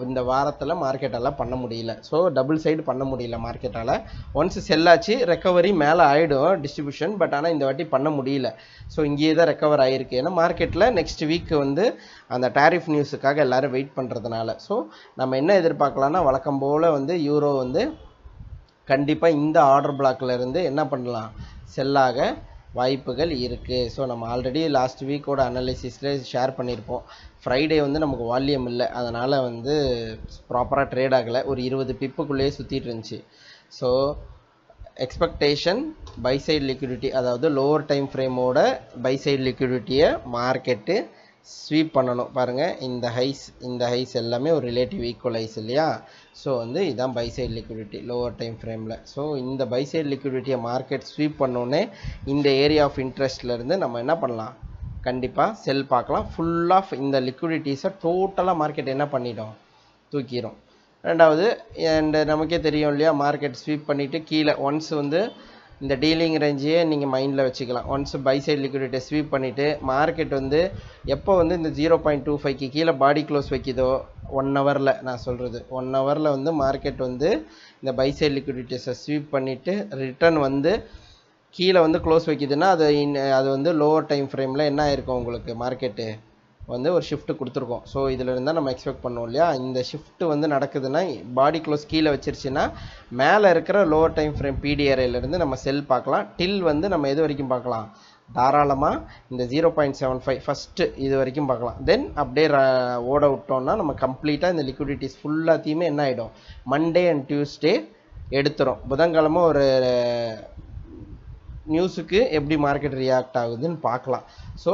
இந்த வாரத்தில் மார்க்கெட்டால் பண்ண முடியல. ஸோ டபுள் சைடு பண்ண முடியல மார்க்கெட்டால். ஒன்ஸ் செல்லாச்சு ரெக்கவரி மேலே ஆகிடும் டிஸ்ட்ரிபியூஷன். பட் ஆனால் இந்த வாட்டி பண்ண முடியல. ஸோ இங்கேயே தான் ரெக்கவர் ஆகிருக்கு. ஏன்னா மார்க்கெட்டில் நெக்ஸ்ட் வீக் வந்து அந்த டேரிஃப் நியூஸுக்காக எல்லோரும் வெயிட் பண்ணுறதுனால. ஸோ நம்ம என்ன எதிர்பார்க்கலாம்னா வழக்கம் போல் வந்து யூரோ வந்து கண்டிப்பாக இந்த ஆர்டர் பிளாக்ல இருந்து என்ன பண்ணலாம், செல்லாக வாய்ப்புகள் இருக்குது. ஸோ நம்ம ஆல்ரெடி லாஸ்ட் வீக்கோட அனாலிசிஸில் ஷேர் பண்ணியிருப்போம். ஃப்ரைடே வந்து நமக்கு வால்யூம் இல்லை, அதனால் வந்து ப்ராப்பராக ட்ரேட் ஆகலை. ஒரு 20 பிப்புக்குள்ளேயே சுற்றிட்டு இருந்துச்சு. So expectation buy side liquidity, அதாவது லோவர் டைம் ஃப்ரேமோட பை சைடு லிக்விடிட்டியை மார்க்கெட்டு ஸ்வீப் பண்ணணும். பாருங்கள், இந்த ஹைஸ் எல்லாமே ஒரு ரிலேட்டிவ் ஈக்குவல் ஹைஸ் இல்லையா. ஸோ வந்து இதுதான் buy side liquidity lower time ஃப்ரேமில். ஸோ இந்த பை சைடு லிக்விடிட்டியை மார்க்கெட் ஸ்வீப் பண்ணோன்னே இந்த ஏரியா ஆஃப் இன்ட்ரெஸ்ட்லேருந்து நம்ம என்ன பண்ணலாம், கண்டிப்பாக செல் பார்க்கலாம். ஃபுல் ஆஃப் இந்த லிக்விடிட்டிஸை டோட்டலாக மார்க்கெட் என்ன பண்ணிடும், தூக்கிடும். ரெண்டாவது, அண்ட் நமக்கே தெரியும் இல்லையா, மார்க்கெட் ஸ்வீப் பண்ணிவிட்டு கீழே ஒன்ஸ் வந்து இந்த டீலிங் ரேஞ்சையே நீங்கள் மைண்டில் வச்சுக்கலாம். ஒன்ஸ் பை சைடு லிக்விடிட்டியை ஸ்வீப் பண்ணிவிட்டு மார்க்கெட் வந்து எப்போ வந்து இந்த 0.25க்கு கீழே பாடி க்ளோஸ் வைக்கிதோ 1 ஹவரில், நான் சொல்கிறது 1 ஹவரில் வந்து மார்க்கெட் வந்து இந்த பை சைடு லிக்விடிட்டிஸை ஸ்வீப் பண்ணிவிட்டு ரிட்டர்ன் வந்து கீழே வந்து க்ளோஸ் வைக்கிதுன்னா அது வந்து லோவர் டைம் ஃப்ரேமில் என்ன ஆயிருக்கும், உங்களுக்கு மார்க்கெட்டு வந்து ஒரு ஷிஃப்ட் கொடுத்துருக்கோம். ஸோ இதில் இருந்தால் நம்ம எக்ஸ்பெக்ட் பண்ணுவோம் இல்லையா. இந்த ஷிஃப்ட் வந்து நடக்குதுன்னா பாடி க்ளோஸ் கீழே வச்சிருச்சுன்னா மேலே இருக்கிற லோவர் டைம் ஃப்ரேம் பிடிஆர்ஐலேருந்து நம்ம செல் பார்க்கலாம். டில் வந்து நம்ம எது வரைக்கும் பார்க்கலாம், தாராளமாக இந்த 0.75 ஃபஸ்ட்டு இது வரைக்கும் பார்க்கலாம். தென் அப்படியே ஓட விட்டோம்னா நம்ம கம்ப்ளீட்டாக இந்த லிக்விடிட்டிஸ் ஃபுல்லாத்தையுமே என்ன ஆகிடும், மண்டே அண்ட் டியூஸ்டே எடுத்துரும். புதன்கிழமை ஒரு நியூஸுக்கு எப்படி மார்க்கெட் ரியாக்ட் ஆகுதுன்னு பார்க்கலாம். ஸோ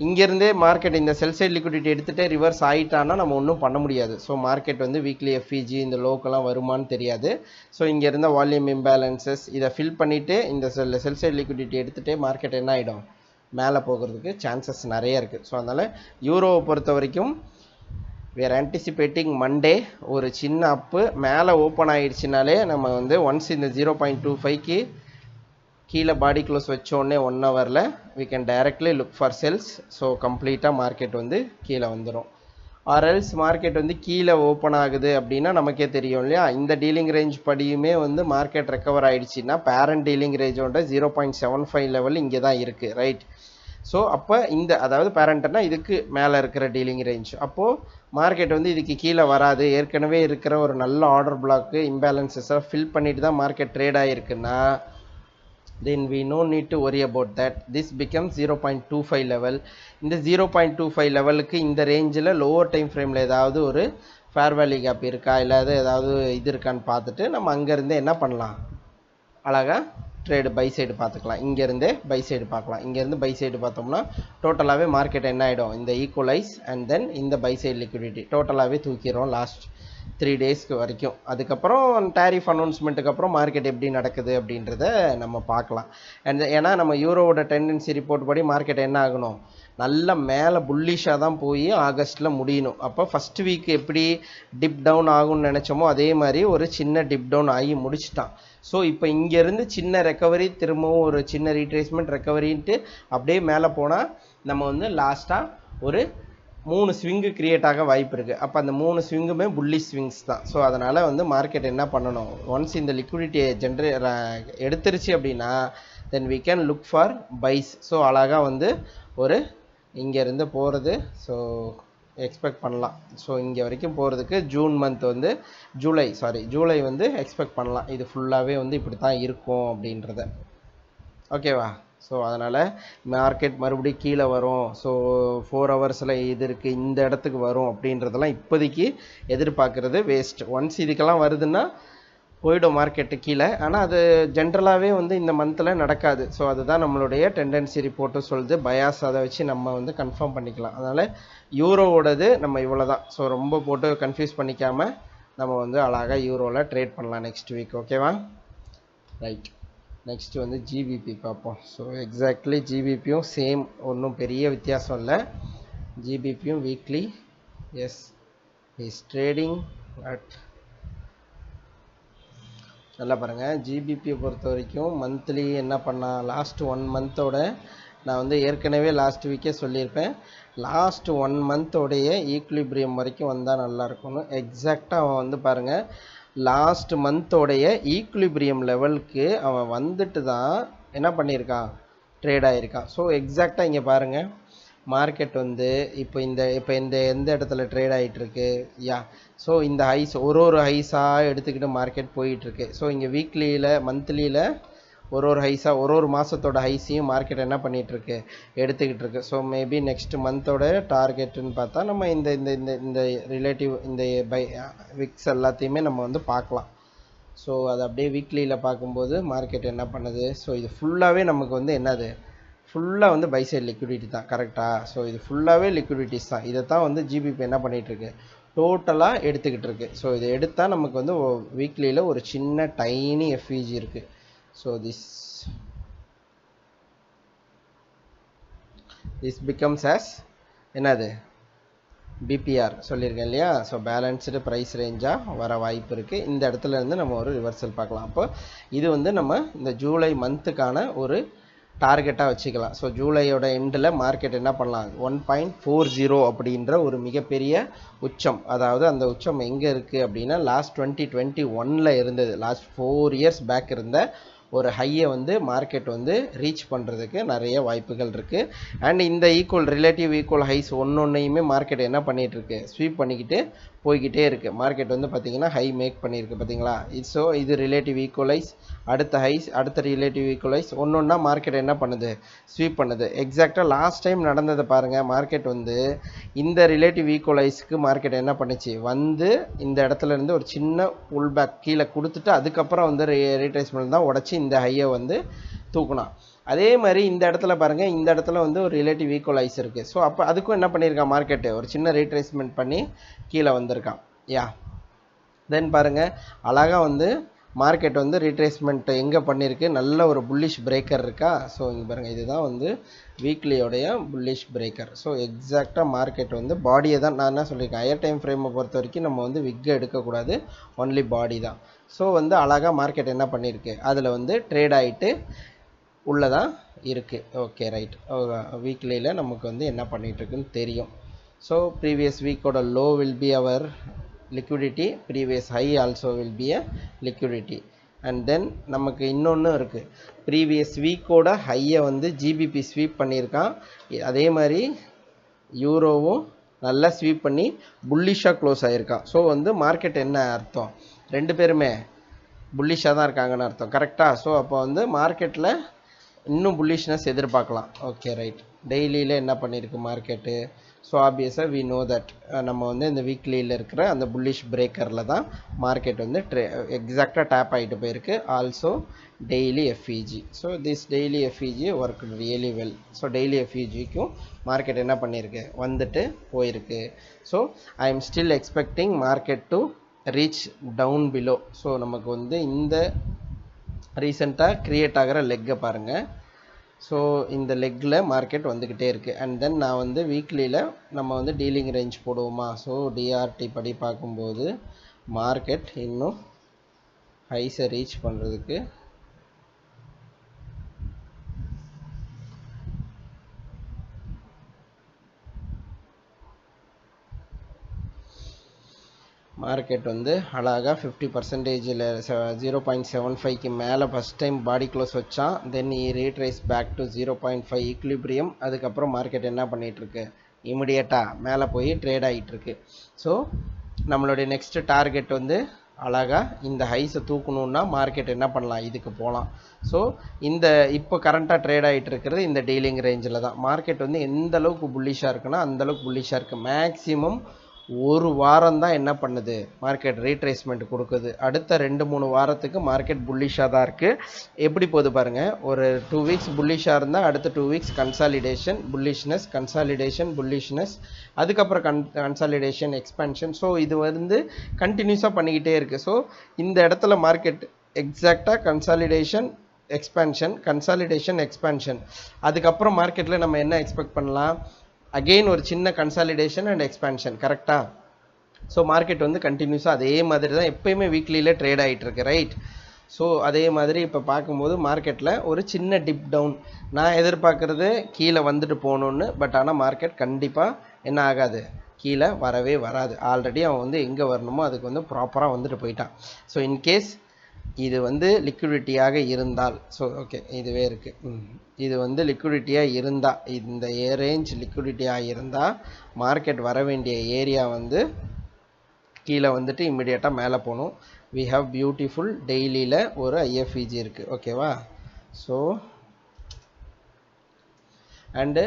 இங்கேருந்தே மார்க்கெட் இந்த செல் சைட் லிக்விடிட்டி எடுத்துகிட்டே ரிவர்ஸ் ஆகிட்டான்னா நம்ம ஒன்றும் பண்ண முடியாது. ஸோ மார்க்கெட் வந்து வீக்லி எஃப்இஜி இந்த லோக்கெல்லாம் வருமானு தெரியாது. ஸோ இங்கே இருந்த வால்யூம் இம்பேலன்சஸ் இதை ஃபில் பண்ணிவிட்டு இந்த செல் சைட் லிக்விடிட்டி எடுத்துகிட்டே மார்க்கெட் என்ன ஆகிடும், மேலே போகிறதுக்கு சான்சஸ் நிறைய இருக்குது. ஸோ அதனால் யூரோவை பொறுத்த வரைக்கும் we are anticipating மண்டே ஒரு சின்ன அப்பு மேலே ஓப்பன் ஆகிடுச்சினாலே நம்ம வந்து ஒன்ஸ் இந்த 0.25க்கு கீழே பாடி க்ளோஸ் வச்சோடனே 1 ஹவரில் we can directly look for sells. So கம்ப்ளீட்டாக மார்க்கெட் வந்து கீழே வந்துடும். ஆர்எல்ஸ் மார்க்கெட் வந்து கீழே ஓப்பன் ஆகுது அப்படின்னா நமக்கே தெரியும் இல்லையா, இந்த டீலிங் ரேஞ்ச் படியுமே வந்து மார்க்கெட் ரெக்கவர் ஆகிடுச்சின்னா பேரண்ட் டீலிங் ரேஞ்சோட 0.75 லெவல் இங்கே தான் இருக்குது, ரைட். ஸோ அப்போ இந்த அதாவது பேரண்ட்னா இதுக்கு மேலே இருக்கிற டீலிங் ரேஞ்ச், அப்போது மார்க்கெட் வந்து இதுக்கு கீழே வராது. ஏற்கனவே இருக்கிற ஒரு நல்ல ஆர்டர் பிளாக்கு இம்பேலன்சஸை ஃபில் பண்ணிட்டு தான் மார்க்கெட் ட்ரேட் ஆகிருக்குன்னா then we no need to worry about that. This becomes 0.25 level. இந்த 0.25 லெவலுக்கு இந்த ரேஞ்சில் லோவர் டைம் ஃப்ரேமில் ஏதாவது ஒரு ஃபேர் வேல்யூ கேப் இருக்கா இல்லாத ஏதாவது இது இருக்கான்னு பார்த்துட்டு நம்ம அங்கேருந்தே என்ன பண்ணலாம், அழகாக ட்ரேடு பை சைடு பார்த்துக்கலாம். இங்கேருந்தே பை சைடு பார்க்கலாம். இங்கேருந்து பை சைடு பார்த்தோம்னா டோட்டலாகவே மார்க்கெட் என்ன ஆகிடும், இந்த ஈக்குவலைஸ் அண்ட் தென் இந்த பை சைடு லிக்விடிட்டி டோட்டலாகவே தூக்கிடும் லாஸ்ட் 3 டேஸ்க்கு வரைக்கும். அதுக்கப்புறம் டேரிஃப் அனௌன்ஸ்மெண்ட்டுக்கு அப்புறம் மார்க்கெட் எப்படி நடக்குது அப்படின்றத நம்ம பார்க்கலாம். அண்ட் ஏன்னா நம்ம யூரோவோட டெண்டன்சி ரிப்போர்ட் படி மார்க்கெட் என்ன ஆகணும், நல்ல மேலே புல்லிஷாக தான் போய் ஆகஸ்ட்டில் முடியணும். அப்போ ஃபஸ்ட் வீக் எப்படி டிப் டவுன் ஆகும்னு நினச்சோமோ அதே மாதிரி ஒரு சின்ன டிப் டவுன் ஆகி முடிச்சிட்டான். ஸோ இப்போ இங்கேருந்து சின்ன ரெக்கவரி, திரும்பவும் ஒரு சின்ன ரீட்ரேஸ்மெண்ட் ரெக்கவரின்ட்டு அப்படியே மேலே போனால் நம்ம வந்து லாஸ்ட்டாக ஒரு 3 ஸ்விங்கு கிரியேட் ஆக வாய்ப்பு இருக்குது. அப்போ அந்த 3 ஸ்விங்குமே புல்லி ஸ்விங்ஸ் தான். ஸோ அதனால் வந்து மார்க்கெட் என்ன பண்ணணும், ஒன்ஸ் இந்த லிக்விடிட்டியை எடுத்துருச்சு அப்படின்னா தென் we can look for buys. So அழகாக வந்து ஒரு இங்கேருந்து போகிறது ஸோ எக்ஸ்பெக்ட் பண்ணலாம். ஸோ இங்கே வரைக்கும் போகிறதுக்கு ஜூன் மந்த் வந்து ஜூலை வந்து எக்ஸ்பெக்ட் பண்ணலாம். இது ஃபுல்லாகவே வந்து இப்படி தான் இருக்கும் அப்படின்றத, ஓகேவா. ஸோ அதனால் மார்க்கெட் மறுபடியும் கீழே வரும், ஸோ 4 ஹவர்ஸில் இது இருக்குது இந்த இடத்துக்கு வரும் அப்படின்றதெல்லாம் இப்போதைக்கு எதிர்பார்க்குறது வேஸ்ட். ஒன்ஸ் இதுக்கெல்லாம் வருதுன்னா போயிடும் மார்க்கெட்டு கீழே. ஆனால் அது ஜென்ரலாகவே வந்து இந்த மந்தில் நடக்காது. ஸோ அதுதான் நம்மளுடைய டெண்டன்சி ரிப்போர்ட்டும் சொல்லுது. பயாஸ் அதை வச்சு நம்ம வந்து கன்ஃபார்ம் பண்ணிக்கலாம். அதனால் யூரோவோடது நம்ம இவ்வளோ தான். ஸோ ரொம்ப போட்டு கன்ஃபியூஸ் பண்ணிக்காமல் நம்ம வந்து அழகாக யூரோவில் ட்ரேட் பண்ணலாம் நெக்ஸ்ட் வீக், ஓகேவா. ரைட், நெக்ஸ்ட் வந்து ஜிபிபி பார்ப்போம். ஸோ எக்ஸாக்ட்லி ஜிபிபியும் சேம், ஒன்றும் பெரிய வித்தியாசம் இல்லை. ஜிபிபியும் weekly as is trading at நல்லா பாருங்கள். ஜிபிபியை பொறுத்த வரைக்கும் மந்த்லி என்ன பண்ணால் லாஸ்ட் 1 மந்தோட நான் வந்து ஏற்கனவே லாஸ்ட் வீக்கே சொல்லியிருப்பேன், லாஸ்ட் 1 மந்தோடைய ஈக்குலிபிரியம் வரைக்கும் வந்தால் நல்லாயிருக்கும்னு. எக்ஸாக்டாக அவன் வந்து பாருங்கள் லாஸ்ட் மந்தோடைய ஈக்குலிபிரியம் லெவலுக்கு அவன் வந்துட்டு தான் என்ன பண்ணியிருக்கான், ட்ரேட் ஆகியிருக்கான். ஸோ எக்ஸாக்டாக இங்கே பாருங்கள் மார்க்கெட் வந்து இப்போ எந்த இடத்துல ட்ரேட் ஆகிட்டுருக்கு யா. ஸோ இந்த ஹைஸ் ஒரு ஹைஸாக எடுத்துக்கிட்டு மார்க்கெட் போயிட்டுருக்கு. ஸோ இங்கே வீக்லியில் மந்த்லியில் ஒரு ஹைஸாக ஒரு மாதத்தோட ஹைஸையும் மார்க்கெட் என்ன பண்ணிகிட்ருக்கு, எடுத்துக்கிட்டு இருக்கு. ஸோ மேபி நெக்ஸ்ட் மந்தோட டார்கெட்டுன்னு பார்த்தா நம்ம இந்த இந்த இந்த இந்த ரிலேட்டிவ் இந்த விக்ஸ் எல்லாத்தையுமே நம்ம வந்து பார்க்கலாம். ஸோ அது அப்படியே வீக்லியில் பார்க்கும்போது மார்க்கெட் என்ன பண்ணுது, ஸோ இது ஃபுல்லாகவே நமக்கு வந்து என்னது, ஃபுல்லாக வந்து பை சைடு லிக்விடிட்டி தான், கரெக்டாக. ஸோ இது ஃபுல்லாகவே லிக்விடிட்டிஸ் தான். இதை தான் வந்து ஜிபிபி என்ன பண்ணிகிட்ருக்கு, டோட்டலாக எடுத்துக்கிட்டு இருக்கு. ஸோ இதை எடுத்தால் நமக்கு வந்து வீக்லியில் ஒரு சின்ன டைனி எஃப்இஜி இருக்குது. ஸோ this becomes as என்னது பிபிஆர் சொல்லியிருக்கேன் இல்லையா. ஸோ பேலன்ஸ்டு ப்ரைஸ் ரேஞ்சாக வர வாய்ப்பு இருக்குது. இந்த இடத்துல இருந்து நம்ம ஒரு ரிவர்சல் பார்க்கலாம். அப்போ இது வந்து நம்ம இந்த ஜூலை மந்த்துக்கான ஒரு டார்கெட்டாக வச்சுக்கலாம். ஸோ ஜூலையோட எண்டில் மார்க்கெட் என்ன பண்ணலாம், 1.40 அப்படின்ற ஒரு மிகப்பெரிய உச்சம், அதாவது அந்த உச்சம் எங்கே இருக்குது அப்படின்னா லாஸ்ட் 2021 இருந்தது. லாஸ்ட் 4 இயர்ஸ் பேக் இருந்த ஒரு ஹையை வந்து மார்க்கெட் வந்து ரீச் பண்ணுறதுக்கு நிறைய வாய்ப்புகள் இருக்குது. அண்ட் இந்த ரிலேட்டிவ் ஈக்குவல் ஹைஸ் ஒன்றையுமே மார்க்கெட் என்ன பண்ணிகிட்ருக்கு, ஸ்வீப் பண்ணிக்கிட்டு போய்கிட்டே இருக்குது. மார்க்கெட் வந்து பார்த்திங்கன்னா ஹை மேக் பண்ணியிருக்கு பார்த்தீங்களா. ஸோ இது ரிலேட்டிவ் ஈக்குவலைஸ், அடுத்த ஹைஸ், அடுத்த ரிலேட்டிவ் ஈக்குவலைஸ், ஒன்றா மார்க்கெட் என்ன பண்ணுது, ஸ்வீப் பண்ணுது. எக்ஸாக்டாக லாஸ்ட் டைம் நடந்ததை பாருங்கள். மார்க்கெட் வந்து இந்த ரிலேட்டிவ் ஈக்குவலைஸ்க்கு மார்க்கெட் என்ன பண்ணுச்சு, வந்து இந்த இடத்துல இருந்து ஒரு சின்ன புல் பேக் கீழே கொடுத்துட்டு அதுக்கப்புறம் வந்து ரீட்ரேஸ்மெண்ட் தான் உடச்சி இந்த ஹையை வந்து தூக்கணும். அதே மாதிரி இந்த இடத்துல பாருங்கள், இந்த இடத்துல வந்து ஒரு ரிலேட்டிவ் ஈக்குவலைஸ் இருக்குது. ஸோ அப்போ அதுக்கும் என்ன பண்ணியிருக்கான் மார்க்கெட்டு, ஒரு சின்ன ரீட்ரேஸ்மெண்ட் பண்ணி கீழே வந்திருக்கான். தென் பாருங்கள், அழகாக வந்து மார்க்கெட் வந்து ரீட்ரேஸ்மெண்ட் எங்கே பண்ணியிருக்கு, நல்ல ஒரு புல்லிஷ் பிரேக்கர் இருக்கா. ஸோ இங்கே பாருங்கள், இதுதான் வந்து வீக்லியோடைய புல்லிஷ் பிரேக்கர். ஸோ எக்ஸாக்டாக மார்க்கெட் வந்து பாடியை தான் நான் என்ன சொல்லியிருக்கேன், ஹையர் டைம் ஃப்ரேமை பொறுத்த வரைக்கும் நம்ம வந்து விக்கை எடுக்கக்கூடாது, ஒன்லி பாடி தான். ஸோ வந்து அழகாக மார்க்கெட் என்ன பண்ணியிருக்கு, அதில் வந்து ட்ரேட் ஆகிட்டு உள்ளதான் இருக்குது. Okay right. வீக்லியில் நமக்கு வந்து என்ன பண்ணிகிட்ருக்குன்னு தெரியும். ஸோ ப்ரீவியஸ் வீக்கோட low will be our liquidity, previous high also will be a liquidity. And then நமக்கு இன்னொன்று இருக்குது, ப்ரீவியஸ் வீக்கோட ஹையை வந்து ஜிபிபி ஸ்வீப் பண்ணியிருக்கான். அதே மாதிரி யூரோவும் நல்லா ஸ்வீப் பண்ணி புல்லிஷாக க்ளோஸ் ஆகியிருக்கான். ஸோ வந்து மார்க்கெட் என்ன அர்த்தம், ரெண்டு பேருமே புல்லிஷாக தான் இருக்காங்கன்னு அர்த்தம், கரெக்டாக. ஸோ அப்போ வந்து மார்க்கெட்டில் இன்னும் புல்லிஷ்னஸ் எதிர்பார்க்கலாம். Okay right. டெய்லியில் என்ன பண்ணியிருக்கு மார்க்கெட்டு, ஸோ ஆப்வியஸாக வி நோ தட் நம்ம வந்து இந்த வீக்லியில் இருக்கிற அந்த புல்லிஷ் பிரேக்கரில் தான் மார்க்கெட் வந்து எக்ஸாக்டாக டேப் ஆகிட்டு போயிருக்கு. Also daily FVG. So this daily FVG work really well. So daily எஃப்இஜிக்கும் மார்க்கெட் என்ன பண்ணியிருக்கு, வந்துட்டு போயிருக்கு. So I am still expecting market to reach down below. So நமக்கு வந்து இந்த ரீசெண்டாக க்ரியேட் ஆகிற லெக்கை பாருங்கள். ஸோ இந்த லெக்கில் மார்க்கெட் வந்துக்கிட்டே இருக்குது. அண்ட் தென் நான் வந்து வீக்லியில் நம்ம வந்து டீலிங் ரேஞ்ச் போடுவோமா. ஸோ டிஆர்டி படி பார்க்கும்போது மார்க்கெட் இன்னும் ஹைஸை ரீச் பண்ணுறதுக்கு மார்க்கெட் வந்து அழகாக 50%, 0.75க்கு மேலே ஃபஸ்ட் டைம் பாடி க்ளோஸ் வச்சான். தென் ரீட்ரேஸ் பேக் டு 0.5 ஈக்லிபிரியம். அதுக்கப்புறம் மார்க்கெட் என்ன பண்ணிகிட்ருக்கு, இமிடியேட்டாக மேலே போய் ட்ரேட் ஆகிட்டுருக்கு. ஸோ நம்மளுடைய நெக்ஸ்ட்டு டார்கெட் வந்து அழகாக இந்த ஹைஸை தூக்கணுன்னா மார்க்கெட் என்ன பண்ணலாம், இதுக்கு போகலாம். ஸோ இந்த இப்போ கரண்ட்டாக ட்ரேட் ஆகிட்டு இருக்கிறது இந்த டீலிங் ரேஞ்சில் தான். மார்க்கெட் வந்து எந்த அளவுக்கு புல்லிஷாக இருக்குன்னா அந்தளவுக்கு புல்லிஷாக இருக்குது. மேக்ஸிமம் ஒரு வாரம் தான் என்ன பண்ணுது, மார்க்கெட் ரீட்ரேஸ்மெண்ட் கொடுக்குது. அடுத்த 2-3 வாரத்துக்கு மார்க்கெட் புல்லிஷாக தான் இருக்குது. எப்படி போகுது பாருங்கள், ஒரு 2 வீக்ஸ் புல்லிஷாக இருந்தால் அடுத்த 2 weeks consolidation, bullishness, consolidation, bullishness, அதுக்கப்புறம் கன்சாலிடேஷன், எக்ஸ்பேன்ஷன். ஸோ இது வந்து கண்டினியூஸாக பண்ணிக்கிட்டே இருக்குது. ஸோ இந்த இடத்துல மார்க்கெட் எக்ஸாக்டாக கன்சாலிடேஷன், எக்ஸ்பேன்ஷன், கன்சாலிடேஷன், எக்ஸ்பேன்ஷன். அதுக்கப்புறம் மார்க்கெட்டில் நம்ம என்ன எக்ஸ்பெக்ட் பண்ணலாம், அகெயின் ஒரு சின்ன கன்சாலிடேஷன் அண்ட் எக்ஸ்பேன்ஷன், கரெக்டாக. ஸோ மார்க்கெட் வந்து கண்டினியூஸாக அதே மாதிரி தான் எப்போயுமே வீக்லியில் ட்ரேட் ஆகிட்டுருக்கு, ரைட். ஸோ அதே மாதிரி இப்போ பார்க்கும்போது மார்க்கெட்டில் ஒரு சின்ன டிப் டவுன் நான் எதிர்பார்க்குறது கீழே வந்துட்டு போகணுன்னு. பட் ஆனால் மார்க்கெட் கண்டிப்பாக என்ன ஆகாது, கீழே வரவே வராது. ஆல்ரெடி அவன் வந்து எங்கே வரணுமோ அதுக்கு வந்து ப்ராப்பராக வந்துட்டு போயிட்டான். ஸோ இன்கேஸ் இது வந்து லிக்விடிட்டியாக இருந்தால், ஸோ ஓகே இதுவே இருக்குது, இது வந்து லிக்விடிட்டியாக இருந்தால், இந்த ரேஞ்ச் லிக்விடிட்டியாக இருந்தால் மார்க்கெட் வர வேண்டிய ஏரியா வந்து கீழே வந்துட்டு இம்மிடியேட்டாக மேலே போகணும். வி ஹாவ் பியூட்டிஃபுல் டெய்லியில் ஒரு ஐஎஃப்இஜி இருக்குது, ஓகேவா. ஸோ அண்டு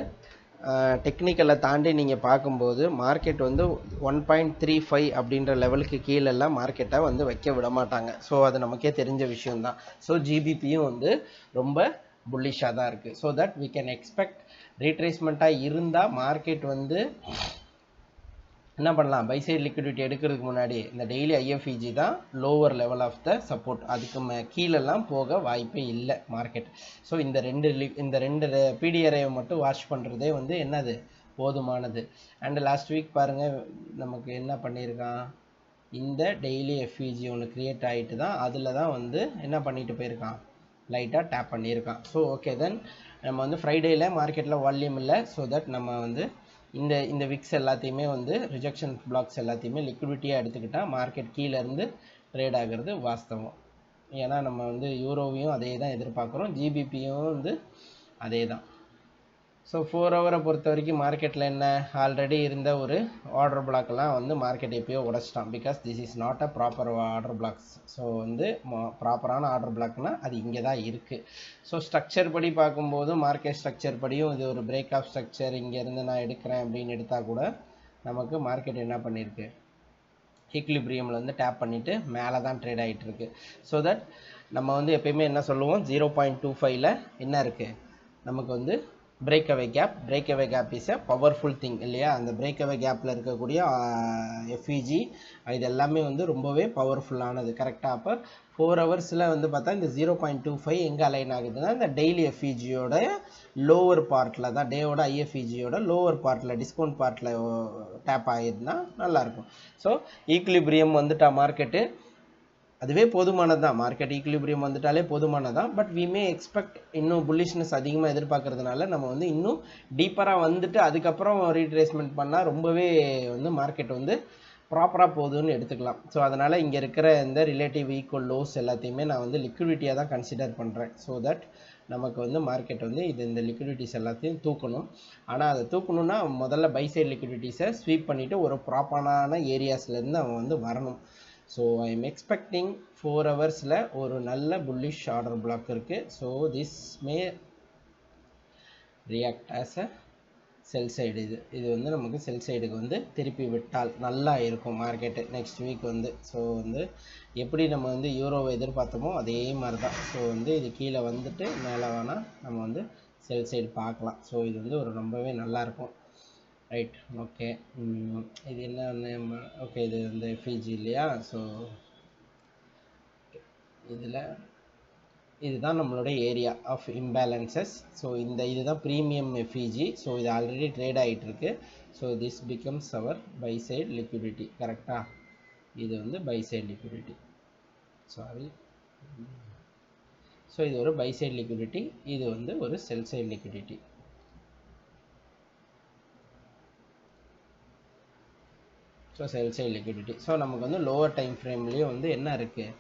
டெக்னிக்கலை தாண்டி நீங்கள் பார்க்கும்போது மார்க்கெட் வந்து 1.35 அப்படின்ற லெவலுக்கு கீழெல்லாம் மார்க்கெட்டை வந்து வைக்க விட மாட்டாங்க. ஸோ அது நமக்கே தெரிஞ்ச விஷயம்தான். ஸோ ஜிபிபியும் வந்து ரொம்ப புல்லிஷாக தான் இருக்குது. So that we can expect ரீட்ரேஸ்மெண்ட்டாக இருந்தால் மார்க்கெட் வந்து என்ன பண்ணலாம், பை சைடு லிக்விடிட்டி எடுக்கிறதுக்கு முன்னாடி இந்த டெய்லி ஐஎஃப்இஜி தான் lower level of the support. அதுக்கு கீழெல்லாம் போக வாய்ப்பே இல்லை மார்க்கெட். ஸோ இந்த ரெண்டு பிடிஆரை மட்டும் வாட்ச் பண்ணுறதே வந்து என்னது போதுமானது. அண்ட் லாஸ்ட் வீக் பாருங்கள் நமக்கு என்ன பண்ணியிருக்கான், இந்த டெய்லி எஃப்இஜி ஒன்று க்ரியேட் ஆகிட்டு தான் அதில் தான் வந்து என்ன பண்ணிட்டு போயிருக்கான், லைட்டாக டேப் பண்ணியிருக்கான். ஸோ ஓகே தென் நம்ம வந்து ஃப்ரைடேயில் மார்க்கெட்டில் வால்யூம் இல்லை. ஸோ தட் நம்ம வந்து இந்த விக்ஸ் எல்லாத்தையுமே வந்து ரிஜெக்ஷன் பிளாக்ஸ் எல்லாத்தையுமே லிக்விடிட்டியாக எடுத்துக்கிட்டால் மார்க்கெட் கீழேருந்து ட்ரேட் ஆகிறது வாஸ்தவம். ஏன்னா நம்ம வந்து யூரோவையும் அதே தான் எதிர்பார்க்குறோம், ஜிபிபியும் வந்து அதே தான். ஸோ 4 ஹவரை பொறுத்த வரைக்கும் மார்க்கெட்டில் என்ன, ஆல்ரெடி இருந்த ஒரு ஆர்டர் பிளாக்லாம் வந்து மார்க்கெட் எப்போயோ உடச்சிட்டான். Because this is not a proper order blocks. So வந்து ப்ராப்பரான ஆர்டர் பிளாக்னால் அது இங்கே தான் இருக்குது. ஸோ ஸ்ட்ரக்சர் படி பார்க்கும்போது மார்க்கெட் ஸ்ட்ரக்சர் படியும் இது ஒரு பிரேக் ஆஃப் ஸ்ட்ரக்சர், இங்கேருந்து நான் எடுக்கிறேன் அப்படின்னு எடுத்தால் கூட நமக்கு மார்க்கெட் என்ன பண்ணியிருக்கு, ஈக்லிபிரியமில் வந்து டேப் பண்ணிவிட்டு மேலே தான் ட்ரேட் ஆகிட்டு இருக்கு. ஸோ தட் நம்ம வந்து எப்பயுமே என்ன சொல்லுவோம், 0.25ல் என்ன இருக்குது நமக்கு வந்து breakaway gap is a powerful thing இல்லையா. அந்த பிரேக்அவே கேப்பில் இருக்கக்கூடிய எஃப்இஜி இது எல்லாமே வந்து ரொம்பவே பவர்ஃபுல்லானது கரெக்டாக. அப்போ 4 ஹவர்ஸில் வந்து பார்த்தா இந்த 0.25 எங்கே அலைன் ஆகுதுன்னா இந்த டெய்லி எஃப்இஜியோட லோவர் பார்ட்டில் தான், டேவோட ஐஎஃப்இஜியோட லோவர் பார்ட்டில் டிஸ்கவுண்ட் பார்ட்டில் டேப் ஆகிடுதுன்னா நல்லாயிருக்கும். ஸோ ஈக்லிபிரியம் வந்துட்டா மார்க்கெட்டு, அதுவே போதுமானது தான். மார்க்கெட் ஈக்லிபிரியம் வந்துட்டாலே போதுமானது தான். பட் வி மே எக்ஸ்பெக்ட் இன்னும் புல்லிஷ்னஸ் அதிகமாக எதிர்பார்க்கறதுனால நம்ம வந்து இன்னும் டீப்பராக வந்துட்டு அதுக்கப்புறம் ரீட்ரேஸ்மெண்ட் பண்ணால் ரொம்பவே வந்து மார்க்கெட் வந்து ப்ராப்பராக போகுதுன்னு எடுத்துக்கலாம். ஸோ அதனால் இங்கே இருக்கிற இந்த ரிலேட்டிவ் ஈக்குவல் லோஸ் எல்லாத்தையுமே நான் வந்து லிக்விடிட்டியாக தான் கன்சிடர் பண்ணுறேன். ஸோ தட் நமக்கு வந்து மார்க்கெட் வந்து இந்த லிக்விடிட்டிஸ் எல்லாத்தையும் தூக்கணும். ஆனால் அதை தூக்கணுன்னா முதல்ல பை சைட் லிக்விடிட்டிஸை ஸ்வீப் பண்ணிவிட்டு ஒரு ப்ராப்பரான ஏரியாஸ்லேருந்து அவன் வந்து வரணும். ஸோ ஐ எம் எக்ஸ்பெக்டிங் 4 ஹவர்ஸில் ஒரு நல்ல புல்லிஷ் ஆர்டர் பிளாக் இருக்குது. So this may react as a sell side. இது வந்து நமக்கு செல் சைடுக்கு வந்து திருப்பி விட்டால் நல்லா இருக்கும் மார்க்கெட்டு நெக்ஸ்ட் வீக் வந்து. ஸோ வந்து எப்படி நம்ம வந்து யூரோவை எதிர்பார்த்தோமோ அதே மாதிரி தான். ஸோ வந்து இது கீழே வந்துட்டு மேலே வேணால் நம்ம வந்து செல் சைடு பார்க்கலாம். ஸோ இது வந்து ஒரு ரொம்பவே நல்லாயிருக்கும். ரைட் ஓகே, இது என்ன, ஓகே இது வந்து எஃப்இஜி இல்லையா. ஸோ இதில் இதுதான் நம்மளுடைய ஏரியா ஆஃப் இம்பேலன்சஸ். ஸோ இதுதான் ப்ரீமியம் எஃப்இஜி. ஸோ இது ஆல்ரெடி ட்ரேட் ஆகிட்டுருக்கு. So this becomes our buy side liquidity கரெக்டாக. இது வந்து buy side liquidity, sorry. So இது ஒரு பை சைட் லிக்விடிட்டி, இது வந்து ஒரு sell side liquidity. So sell side liquidity. So நமக்கு வந்து லோவர் டைம் ஃப்ரேம்லேயும் வந்து என்ன இருக்குது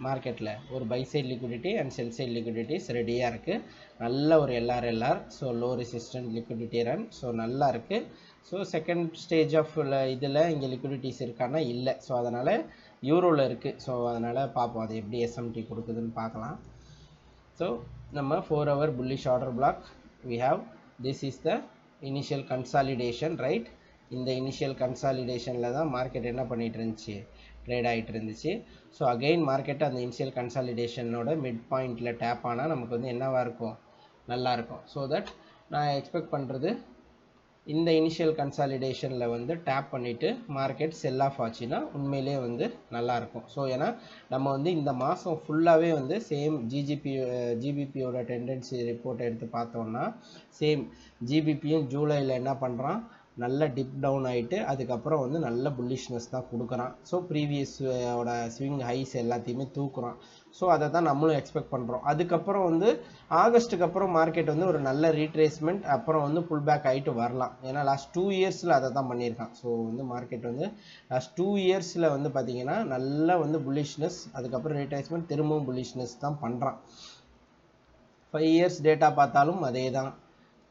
மார்க்கெட்டில் ஒரு buy side liquidity and sell side liquidities ரெடியாக இருக்குது. நல்ல ஒரு LR. So low resistant liquidity run. So நல்லா இருக்குது. ஸோ செகண்ட் ஸ்டேஜ் ஆஃப் இதில் இங்கே லிக்விடிட்டிஸ் இருக்கான்னா இல்லை. ஸோ அதனால் யூரோவில் இருக்குது. ஸோ அதனால் பார்ப்போம் அது எப்படி எஸ்எம்டி கொடுக்குதுன்னு பார்க்கலாம். ஸோ நம்ம 4 hour bullish order block we have. This is the initial consolidation right. இந்த இனிஷியல் கன்சாலிடேஷனில் தான் மார்க்கெட் என்ன பண்ணிகிட்டு இருந்துச்சு, ட்ரேட் ஆகிட்டு இருந்துச்சு. ஸோ அகெயின் மார்க்கெட் அந்த இனிஷியல் கன்சாலிடேஷனோட மிட் பாயிண்டில் டேப் ஆனால் நமக்கு வந்து என்னவாக இருக்கும், நல்லாயிருக்கும். ஸோ தட் நான் எக்ஸ்பெக்ட் பண்ணுறது இந்த இனிஷியல் கன்சாலிடேஷனில் வந்து டேப் பண்ணிவிட்டு மார்க்கெட் செல் ஆஃப் ஆச்சுன்னா உண்மையிலே வந்து நல்லாயிருக்கும். ஸோ ஏன்னா நம்ம வந்து இந்த மாதம் ஃபுல்லாகவே வந்து சேம் ஜிபிபியோட டெண்டன்சி ரிப்போர்ட் எடுத்து பார்த்தோம்னா சேம் ஜிபிபியும் ஜூலையில் என்ன பண்ணுறான், நல்ல டிப் டவுன் ஆகிட்டு அதுக்கப்புறம் வந்து நல்ல புல்லிஷ்னஸ் தான் கொடுக்குறான். ஸோ ப்ரீவியஸோட ஸ்விங் ஹைஸ் எல்லாத்தையுமே தூக்குறான். ஸோ அதை தான் நம்மளும் எக்ஸ்பெக்ட் பண்ணுறோம். அதுக்கப்புறம் வந்து ஆகஸ்ட்டுக்கு அப்புறம் மார்க்கெட் வந்து ஒரு நல்ல ரீட்ரேஸ்மெண்ட் அப்புறம் வந்து புல் பேக் ஆகிட்டு வரலாம். ஏன்னா லாஸ்ட் 2 இயர்ஸில் அதை தான் பண்ணியிருக்கான். ஸோ வந்து மார்க்கெட் வந்து லாஸ்ட் 2 இயர்ஸில் வந்து பார்த்திங்கன்னா நல்லா வந்து புல்லிஷ்னஸ் அதுக்கப்புறம் ரீட்ரேஸ்மெண்ட் திரும்பவும் புல்லிஷ்னஸ் தான் பண்ணுறான். 5 இயர்ஸ் டேட்டா பார்த்தாலும் அதே தான்,